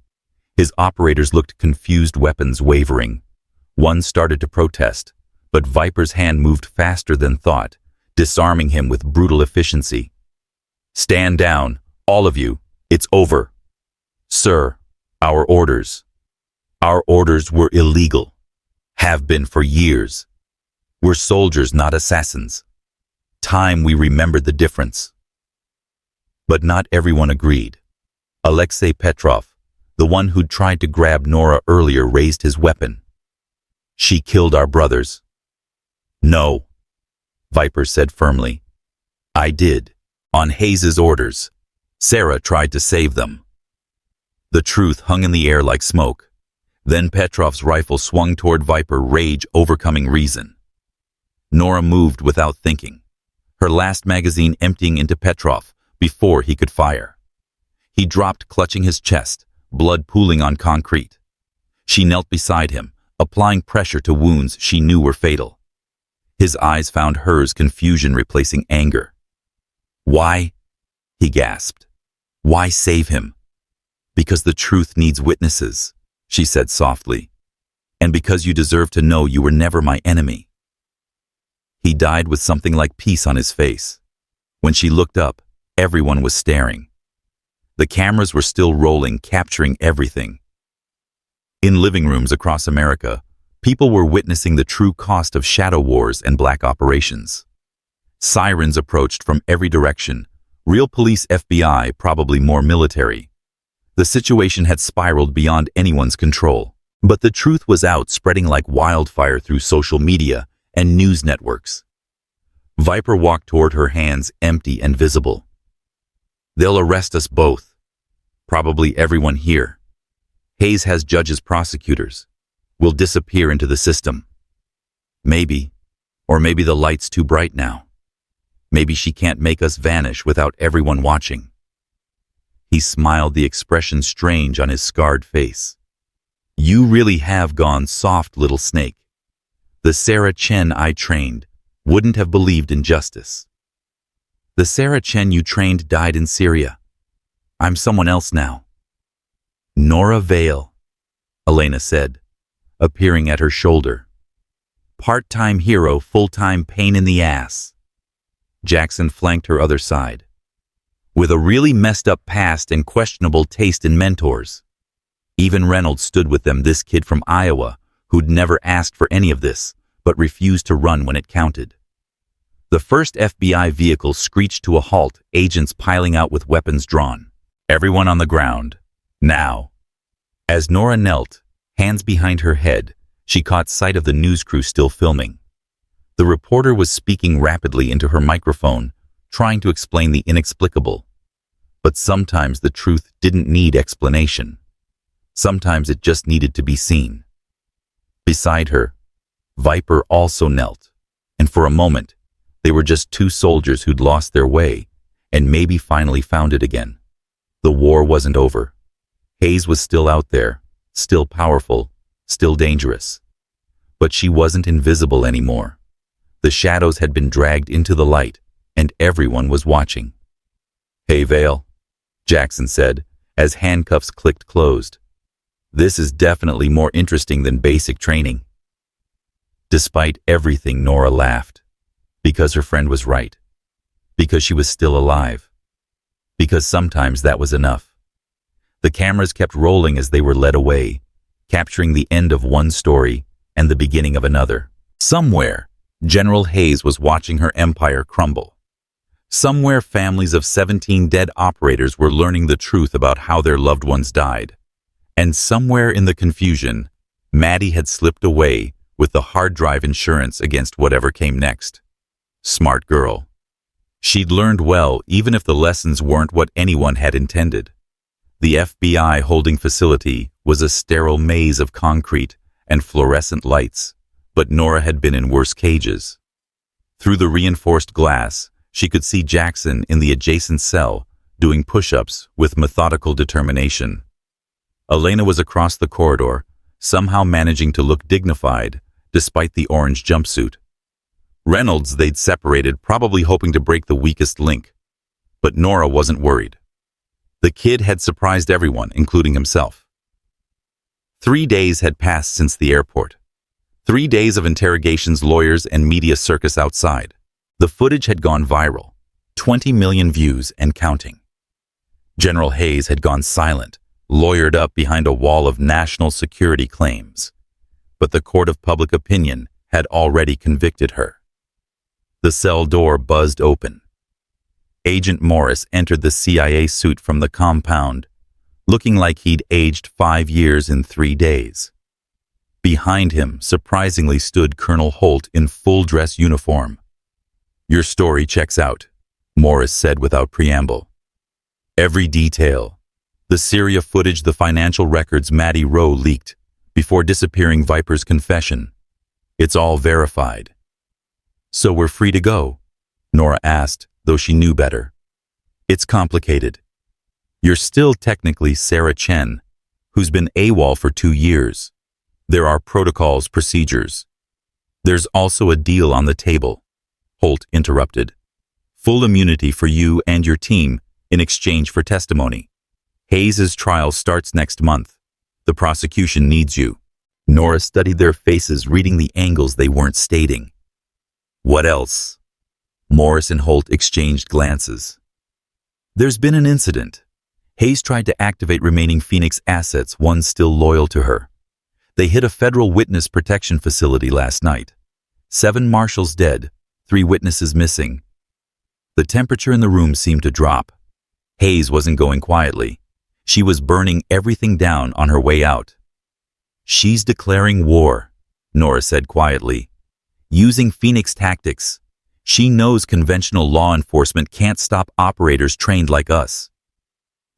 His operators looked confused, weapons wavering. One started to protest, but Viper's hand moved faster than thought, disarming him with brutal efficiency. Stand down, all of you. It's over. Sir, our orders. Our orders were illegal. Have been for years. We're soldiers, not assassins. Time we remembered the difference. But not everyone agreed. Alexei Petrov, the one who'd tried to grab Nora earlier, raised his weapon. She killed our brothers. No, Viper said firmly. I did, on Hayes's orders. Sarah tried to save them. The truth hung in the air like smoke. Then Petrov's rifle swung toward Viper, rage overcoming reason. Nora moved without thinking, her last magazine emptying into Petrov before he could fire. He dropped, clutching his chest, blood pooling on concrete. She knelt beside him, applying pressure to wounds she knew were fatal. His eyes found hers, confusion replacing anger. Why? He gasped. Why save him? Because the truth needs witnesses, she said softly. And because you deserve to know you were never my enemy. He died with something like peace on his face. When she looked up, everyone was staring. The cameras were still rolling, capturing everything. In living rooms across America, people were witnessing the true cost of shadow wars and black operations. Sirens approached from every direction. Real police, FBI, probably more military. The situation had spiraled beyond anyone's control. But the truth was out, spreading like wildfire through social media and news networks. Viper walked toward her, hands empty and visible. They'll arrest us both. Probably everyone here. Hayes has judges, prosecutors. We'll disappear into the system. Maybe. Or maybe the light's too bright now. Maybe she can't make us vanish without everyone watching. He smiled, the expression strange on his scarred face. You really have gone soft, little snake. The Sarah Chen I trained wouldn't have believed in justice. The Sarah Chen you trained died in Syria. I'm someone else now. Nora Vale, Elena said, appearing at her shoulder. Part-time hero, full-time pain in the ass. Jackson flanked her other side. With a really messed up past and questionable taste in mentors. Even Reynolds stood with them, this kid from Iowa who'd never asked for any of this, but refused to run when it counted. The first FBI vehicle screeched to a halt, agents piling out with weapons drawn. Everyone on the ground. Now. As Nora knelt, hands behind her head, she caught sight of the news crew still filming. The reporter was speaking rapidly into her microphone, trying to explain the inexplicable. But sometimes the truth didn't need explanation. Sometimes it just needed to be seen. Beside her, Viper also knelt, and for a moment, they were just two soldiers who'd lost their way, and maybe finally found it again. The war wasn't over. Hayes was still out there, still powerful, still dangerous. But she wasn't invisible anymore. The shadows had been dragged into the light, and everyone was watching. "Hey, Vale," Jackson said, as handcuffs clicked closed. "This is definitely more interesting than basic training." Despite everything, Nora laughed. Because her friend was right. Because she was still alive. Because sometimes that was enough. The cameras kept rolling as they were led away, capturing the end of one story and the beginning of another. Somewhere, General Hayes was watching her empire crumble. Somewhere, families of 17 dead operators were learning the truth about how their loved ones died. And somewhere in the confusion, Maddie had slipped away with the hard drive insurance against whatever came next. Smart girl. She'd learned well, even if the lessons weren't what anyone had intended. The FBI holding facility was a sterile maze of concrete and fluorescent lights, but Nora had been in worse cages. Through the reinforced glass, she could see Jackson in the adjacent cell, doing push-ups with methodical determination. Elena was across the corridor, somehow managing to look dignified, despite the orange jumpsuit. Reynolds they'd separated, probably hoping to break the weakest link. But Nora wasn't worried. The kid had surprised everyone, including himself. 3 days had passed since the airport. 3 days of interrogations, lawyers, and media circus outside. The footage had gone viral, 20 million views and counting. General Hayes had gone silent, lawyered up behind a wall of national security claims. But the court of public opinion had already convicted her. The cell door buzzed open. Agent Morris entered the CIA suit from the compound, looking like he'd aged 5 years in 3 days. Behind him, surprisingly, stood Colonel Holt in full-dress uniform. "Your story checks out," Morris said without preamble. Every detail. The Syria footage, the financial records Maddie Rowe leaked before disappearing Viper's confession. It's all verified. "So we're free to go?" Nora asked, though she knew better. "It's complicated. You're still technically Sarah Chen, who's been AWOL for 2 years. There are protocols, procedures. There's also a deal on the table," Holt interrupted. "Full immunity for you and your team in exchange for testimony. Hayes's trial starts next month. The prosecution needs you." Nora studied their faces, reading the angles they weren't stating. "What else?" Morris and Holt exchanged glances. "There's been an incident. Hayes tried to activate remaining Phoenix assets, one still loyal to her. They hit a federal witness protection facility last night. 7 marshals dead, 3 witnesses missing. The temperature in the room seemed to drop. Hayes wasn't going quietly. She was burning everything down on her way out." "She's declaring war," Nora said quietly. "Using Phoenix tactics. She knows conventional law enforcement can't stop operators trained like us."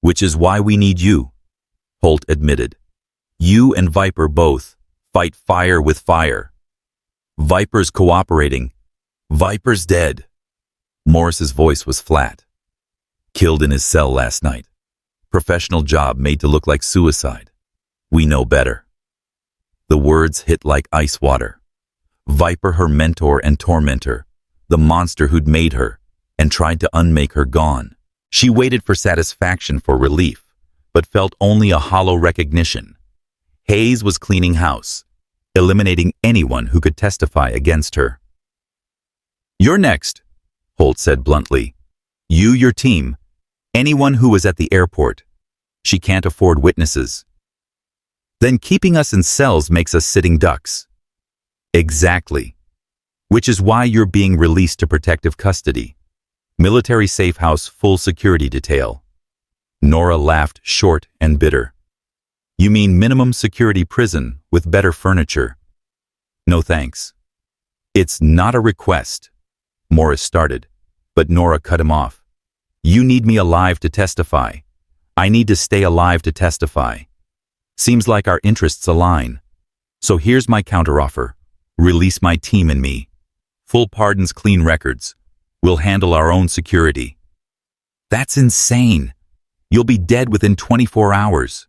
"Which is why we need you," Holt admitted. "You and Viper both fight fire with fire. Viper's cooperating. Viper's dead." Morris's voice was flat. "Killed in his cell last night. Professional job made to look like suicide. We know better." The words hit like ice water. Viper, her mentor and tormentor, the monster who'd made her and tried to unmake her, gone. She waited for satisfaction, for relief, but felt only a hollow recognition. Hayes was cleaning house, eliminating anyone who could testify against her. "You're next," Holt said bluntly. "You, your team, anyone who was at the airport. She can't afford witnesses. Then keeping us in cells makes us sitting ducks." "Exactly." Which is why you're being released to protective custody. Military safe house, full security detail. Nora laughed, short and bitter. You mean minimum security prison with better furniture? No thanks. It's not a request. Morris started, but Nora cut him off. You need me alive to testify. I need to stay alive to testify. Seems like our interests align. So here's my counteroffer. Release my team and me. Full pardons, clean records. We'll handle our own security. That's insane. You'll be dead within 24 hours.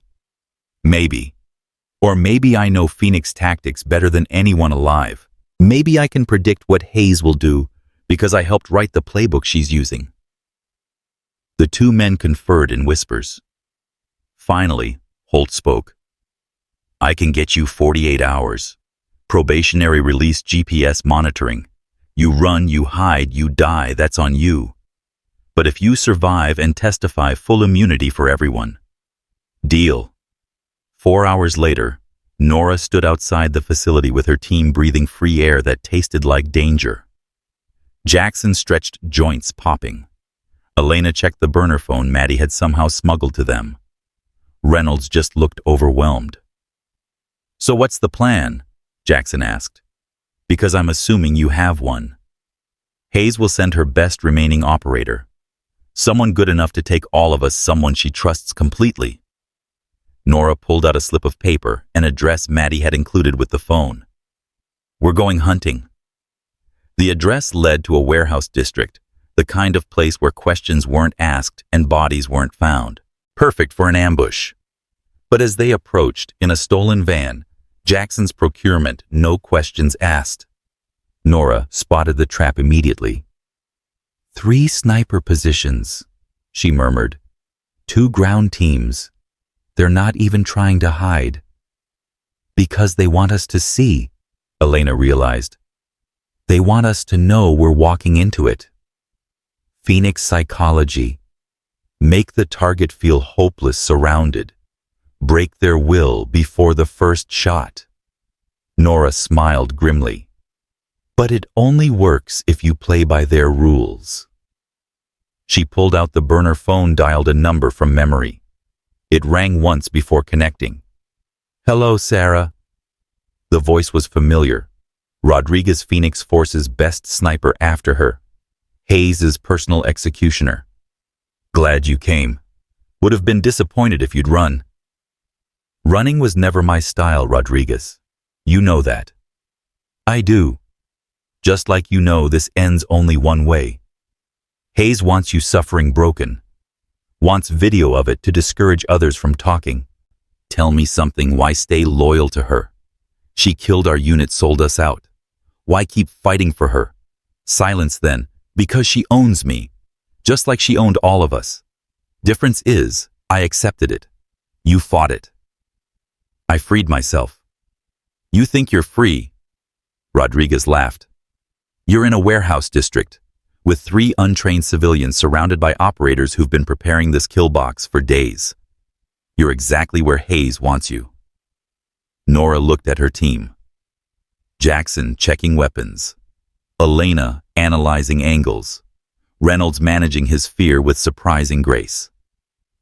Maybe. Or maybe I know Phoenix tactics better than anyone alive. Maybe I can predict what Hayes will do because I helped write the playbook she's using. The two men conferred in whispers. Finally, Holt spoke. I can get you 48 hours. Probationary release, GPS monitoring. You run, you hide, you die, that's on you. But if you survive and testify, full immunity for everyone. Deal. 4 hours later, Nora stood outside the facility with her team breathing free air that tasted like danger. Jackson stretched, joints popping. Elena checked the burner phone Maddie had somehow smuggled to them. Reynolds just looked overwhelmed. So what's the plan? Jackson asked. Because I'm assuming you have one. Hayes will send her best remaining operator. Someone good enough to take all of us, someone she trusts completely. Nora pulled out a slip of paper, an address Maddie had included with the phone. We're going hunting. The address led to a warehouse district, the kind of place where questions weren't asked and bodies weren't found. Perfect for an ambush. But as they approached, in a stolen van, Jackson's procurement, no questions asked. Nora spotted the trap immediately. 3 sniper positions, she murmured. 2 ground teams. They're not even trying to hide. Because they want us to see, Elena realized. They want us to know we're walking into it. Phoenix psychology. Make the target feel hopeless, surrounded. Break their will before the first shot. Nora smiled grimly. But it only works if you play by their rules. She pulled out the burner phone, dialed a number from memory. It rang once before connecting. Hello, Sarah. The voice was familiar. Rodriguez, Phoenix Force's best sniper after her. Hayes' personal executioner. Glad you came. Would have been disappointed if you'd run. Running was never my style, Rodriguez. You know that. I do. Just like you know this ends only one way. Hayes wants you suffering, broken. Wants video of it to discourage others from talking. Tell me something, why stay loyal to her? She killed our unit, sold us out. Why keep fighting for her? Silence then, because she owns me, just like she owned all of us. Difference is, I accepted it. You fought it. I freed myself. You think you're free? Rodriguez laughed. You're in a warehouse district, with 3 untrained civilians surrounded by operators who've been preparing this kill box for days. You're exactly where Hayes wants you. Nora looked at her team. Jackson checking weapons. Elena analyzing angles. Reynolds managing his fear with surprising grace.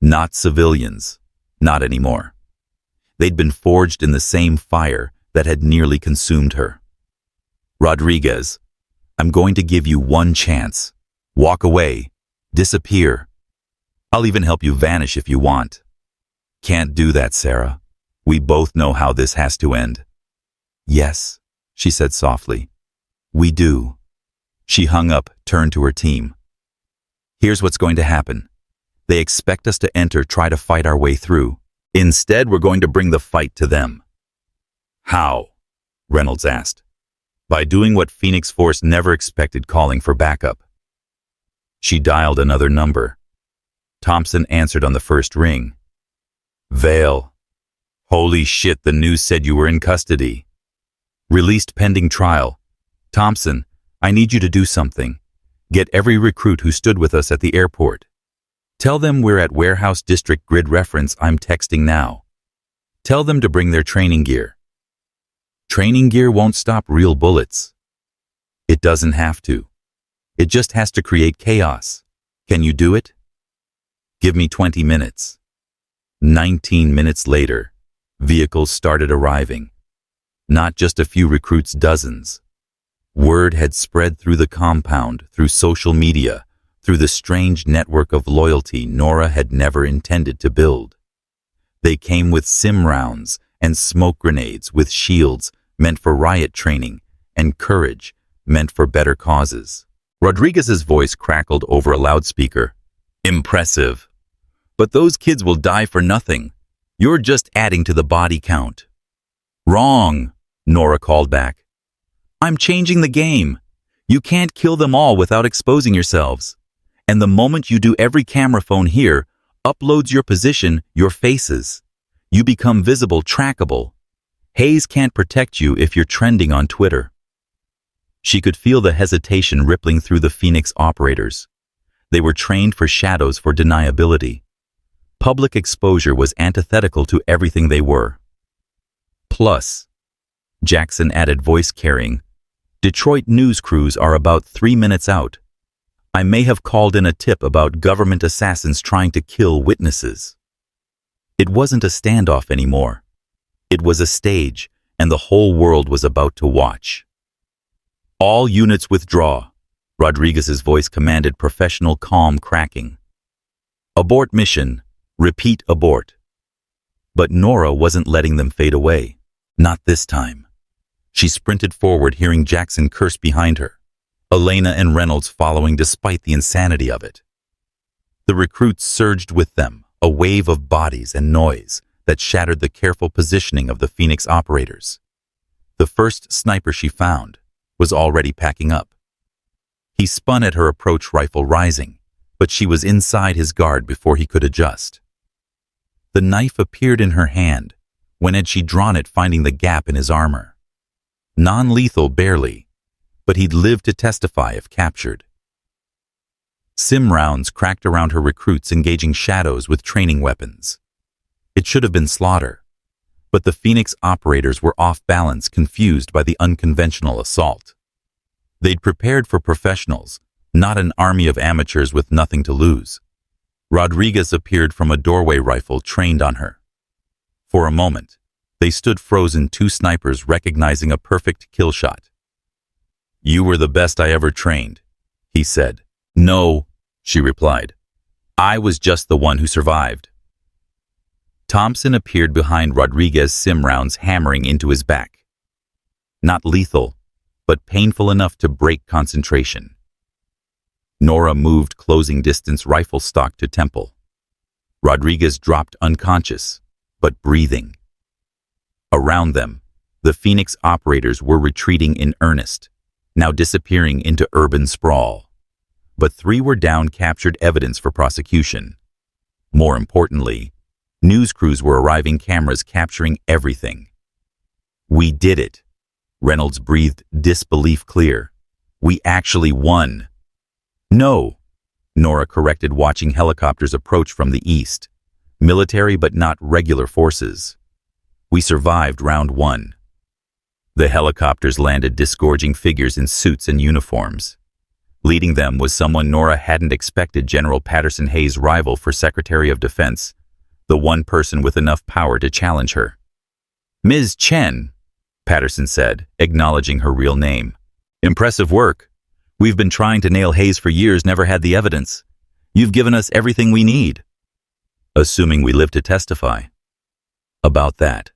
Not civilians. Not anymore. They'd been forged in the same fire that had nearly consumed her. Rodriguez, I'm going to give you one chance. Walk away. Disappear. I'll even help you vanish if you want. Can't do that, Sarah. We both know how this has to end. Yes, she said softly. We do. She hung up, turned to her team. Here's what's going to happen. They expect us to enter, try to fight our way through. Instead, we're going to bring the fight to them. How? Reynolds asked. By doing what Phoenix Force never expected, calling for backup. She dialed another number. Thompson answered on the first ring. Vale. Holy shit, the news said you were in custody. Released pending trial. Thompson, I need you to do something. Get every recruit who stood with us at the airport. Tell them we're at Warehouse District, grid reference I'm texting now. Tell them to bring their training gear. Training gear won't stop real bullets. It doesn't have to. It just has to create chaos. Can you do it? Give me 20 minutes. 19 minutes later, vehicles started arriving. Not just a few recruits, dozens. Word had spread through the compound, through social media, through the strange network of loyalty Nora had never intended to build. They came with sim rounds and smoke grenades, with shields meant for riot training and courage meant for better causes. Rodriguez's voice crackled over a loudspeaker. Impressive. But those kids will die for nothing. You're just adding to the body count. Wrong, Nora called back. I'm changing the game. You can't kill them all without exposing yourselves. And the moment you do, every camera phone here uploads your position, your faces. You become visible, trackable. Hayes can't protect you if you're trending on Twitter. She could feel the hesitation rippling through the Phoenix operators. They were trained for shadows, for deniability. Public exposure was antithetical to everything they were. Plus, Jackson added, voice carrying, Detroit news crews are about 3 minutes out. I may have called in a tip about government assassins trying to kill witnesses. It wasn't a standoff anymore. It was a stage, and the whole world was about to watch. All units withdraw, Rodriguez's voice commanded, professional calm cracking. Abort mission. Repeat, abort. But Nora wasn't letting them fade away. Not this time. She sprinted forward, hearing Jackson curse behind her. Elena and Reynolds following despite the insanity of it. The recruits surged with them, a wave of bodies and noise that shattered the careful positioning of the Phoenix operators. The first sniper she found was already packing up. He spun at her approach rifle, rising, but she was inside his guard before he could adjust. The knife appeared in her hand. When had she drawn it, finding the gap in his armor? Non-lethal, barely, but he'd live to testify if captured. Sim rounds cracked around her recruits, engaging shadows with training weapons. It should have been slaughter, but the Phoenix operators were off balance, confused by the unconventional assault. They'd prepared for professionals, not an army of amateurs with nothing to lose. Rodriguez appeared from a doorway, rifle trained on her. For a moment, they stood frozen, two snipers recognizing a perfect kill shot. You were the best I ever trained, he said. No, she replied. I was just the one who survived. Thompson appeared behind Rodriguez, sim rounds hammering into his back. Not lethal, but painful enough to break concentration. Nora moved, closing distance, rifle stock to temple. Rodriguez dropped unconscious, but breathing. Around them, the Phoenix operators were retreating in earnest, now disappearing into urban sprawl. But 3 were down, captured evidence for prosecution. More importantly, news crews were arriving, cameras capturing everything. We did it. Reynolds breathed, disbelief clear. We actually won. No, Nora corrected, watching helicopters approach from the east. Military but not regular forces. We survived round 1. The helicopters landed, disgorging figures in suits and uniforms. Leading them was someone Nora hadn't expected, General Patterson Hayes' rival for Secretary of Defense, the one person with enough power to challenge her. Ms. Chen, Patterson said, acknowledging her real name. Impressive work. We've been trying to nail Hayes for years, never had the evidence. You've given us everything we need. Assuming we live to testify. About that,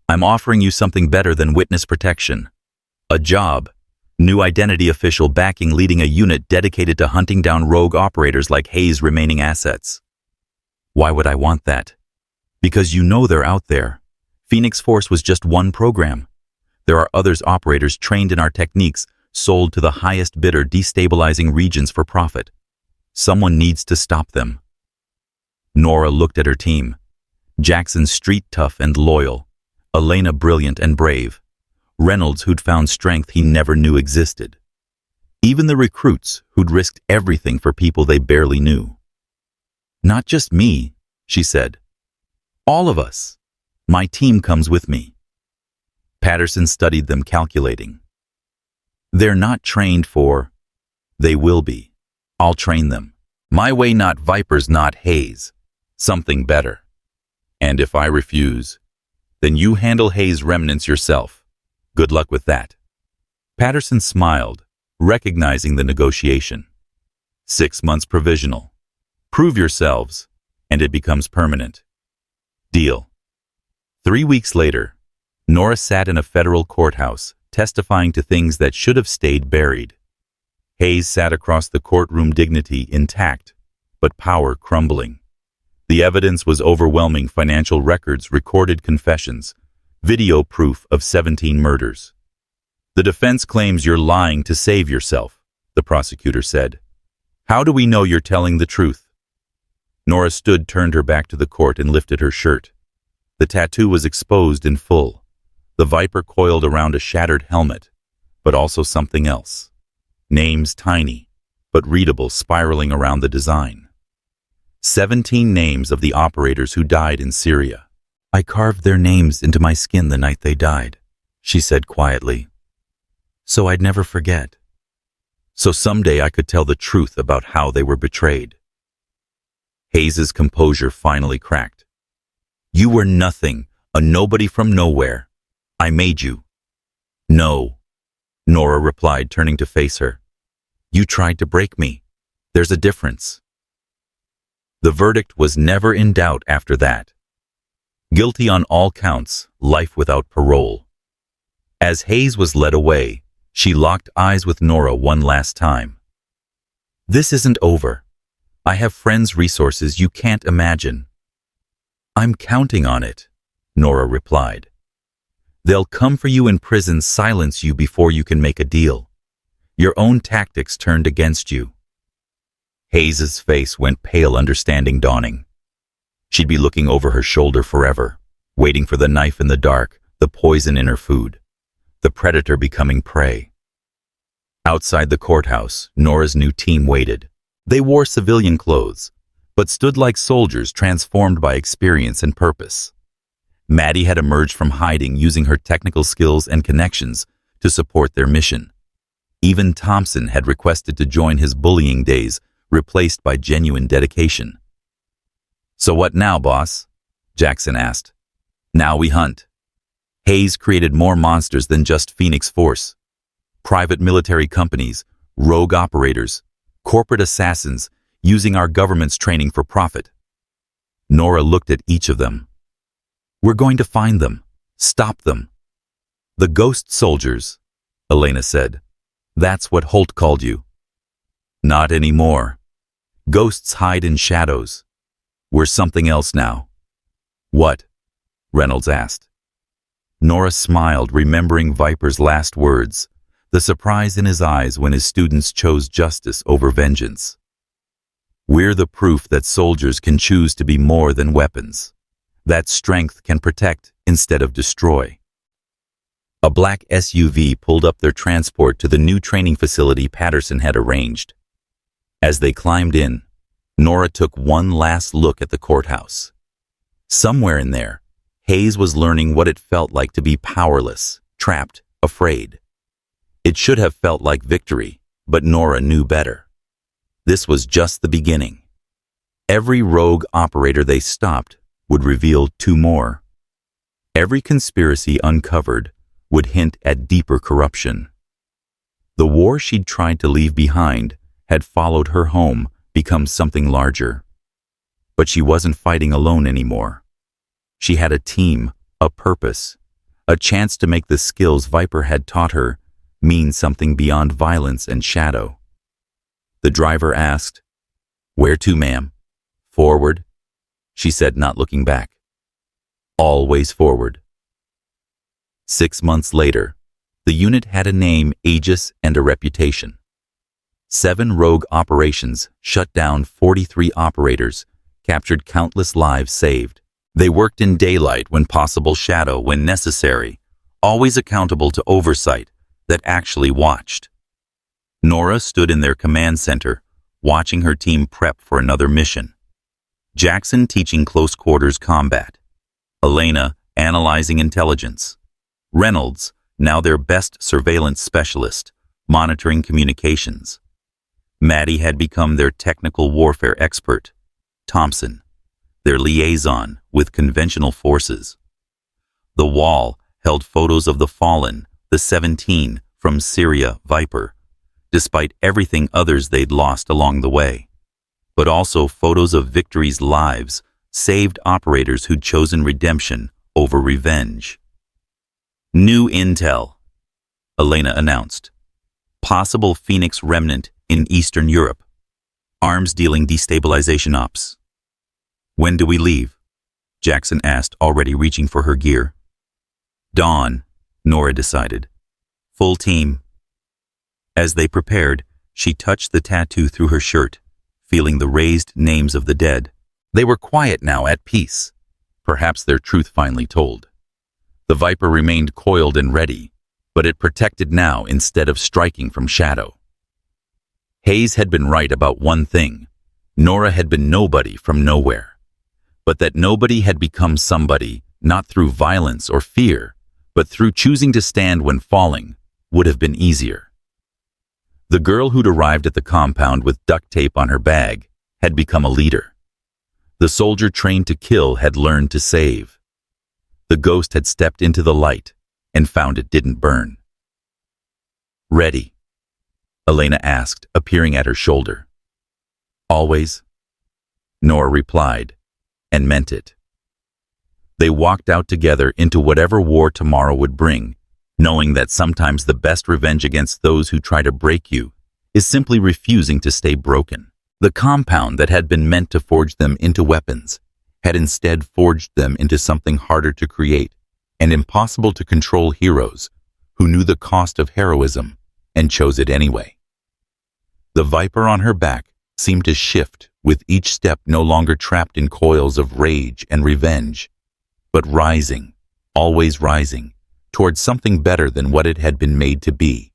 I'm offering you something better than witness protection. A job, new identity, official backing, leading a unit dedicated to hunting down rogue operators like Hayes' remaining assets. Why would I want that? Because you know they're out there. Phoenix Force was just one program. There are others, operators trained in our techniques, sold to the highest bidder, destabilizing regions for profit. Someone needs to stop them. Nora looked at her team. Jackson, street tough and loyal. Elena, brilliant and brave. Reynolds, who'd found strength he never knew existed. Even the recruits, who'd risked everything for people they barely knew. Not just me, she said. All of us. My team comes with me. Patterson studied them, calculating. They're not trained for. They will be. I'll train them. My way, not Vipers, not Hayes. Something better. And if I refuse, then you handle Hayes' remnants yourself. Good luck with that. Patterson smiled, recognizing the negotiation. 6 months provisional. Prove yourselves, and it becomes permanent. Deal. 3 weeks later, Nora sat in a federal courthouse, testifying to things that should have stayed buried. Hayes sat across the courtroom, dignity intact, but power crumbling. The evidence was overwhelming: financial records, recorded confessions, video proof of 17 murders. The defense claims you're lying to save yourself, the prosecutor said. How do we know you're telling the truth? Nora stood, turned her back to the court, and lifted her shirt. The tattoo was exposed in full, the viper coiled around a shattered helmet, but also something else. Names tiny, but readable, spiraling around the design. 17 names of the operators who died in Syria. I carved their names into my skin the night they died, she said quietly. So I'd never forget. So someday I could tell the truth about how they were betrayed. Hayes's composure finally cracked. You were nothing, a nobody from nowhere. I made you. No, Nora replied, turning to face her. You tried to break me. There's a difference. The verdict was never in doubt after that. Guilty on all counts, life without parole. As Hayes was led away, she locked eyes with Nora one last time. This isn't over. I have friends, resources you can't imagine. I'm counting on it, Nora replied. They'll come for you in prison, silence you before you can make a deal. Your own tactics turned against you. Hayes's face went pale, understanding dawning. She'd be looking over her shoulder forever, waiting for the knife in the dark, the poison in her food, the predator becoming prey. Outside the courthouse, Nora's new team waited. They wore civilian clothes, but stood like soldiers transformed by experience and purpose. Maddie had emerged from hiding, using her technical skills and connections to support their mission. Even Thompson had requested to join his bullying days, replaced by genuine dedication. So what now, boss? Jackson asked. Now we hunt. Hayes created more monsters than just Phoenix Force. Private military companies, rogue operators, corporate assassins, using our government's training for profit. Nora looked at each of them. We're going to find them, stop them. The ghost soldiers, Elena said. That's what Holt called you. Not anymore. Ghosts hide in shadows. We're something else now. What? Reynolds asked. Nora smiled, remembering Viper's last words, the surprise in his eyes when his students chose justice over vengeance. We're the proof that soldiers can choose to be more than weapons, that strength can protect instead of destroy. A black SUV pulled up their transport to the new training facility Patterson had arranged. As they climbed in, Nora took one last look at the courthouse. Somewhere in there, Hayes was learning what it felt like to be powerless, trapped, afraid. It should have felt like victory, but Nora knew better. This was just the beginning. Every rogue operator they stopped would reveal 2 more. Every conspiracy uncovered would hint at deeper corruption. The war she'd tried to leave behind had followed her home, become something larger. But she wasn't fighting alone anymore. She had a team, a purpose, a chance to make the skills Viper had taught her mean something beyond violence and shadow. The driver asked, "Where to, ma'am?" "Forward," she said, not looking back. Always forward. 6 months later, the unit had a name, aegis, and a reputation. 7 rogue operations shut down 43 operators, captured countless lives saved. They worked in daylight when possible, shadow when necessary, always accountable to oversight that actually watched. Nora stood in their command center, watching her team prep for another mission. Jackson teaching close quarters combat. Elena analyzing intelligence. Reynolds, now their best surveillance specialist, monitoring communications. Maddie had become their technical warfare expert. Thompson, their liaison with conventional forces. The wall held photos of the fallen, the 17 from Syria Viper, despite everything others they'd lost along the way, but also photos of Victory's lives, saved operators who'd chosen redemption over revenge. New intel, Elena announced. Possible Phoenix remnant in Eastern Europe. Arms-dealing destabilization ops. When do we leave? Jackson asked, already reaching for her gear. Dawn, Nora decided. Full team. As they prepared, she touched the tattoo through her shirt, feeling the raised names of the dead. They were quiet now, at peace. Perhaps their truth finally told. The Viper remained coiled and ready, but it protected now instead of striking from shadow. Hayes had been right about one thing. Nora had been nobody from nowhere. But that nobody had become somebody, not through violence or fear, but through choosing to stand when falling, would have been easier. The girl who'd arrived at the compound with duct tape on her bag had become a leader. The soldier trained to kill had learned to save. The ghost had stepped into the light and found it didn't burn. Ready? Elena asked, appearing at her shoulder. Always? Nora replied, and meant it. They walked out together into whatever war tomorrow would bring, knowing that sometimes the best revenge against those who try to break you is simply refusing to stay broken. The compound that had been meant to forge them into weapons had instead forged them into something harder to create and impossible to control heroes who knew the cost of heroism and chose it anyway. The Viper on her back seemed to shift with each step, no longer trapped in coils of rage and revenge, but rising, always rising, towards something better than what it had been made to be.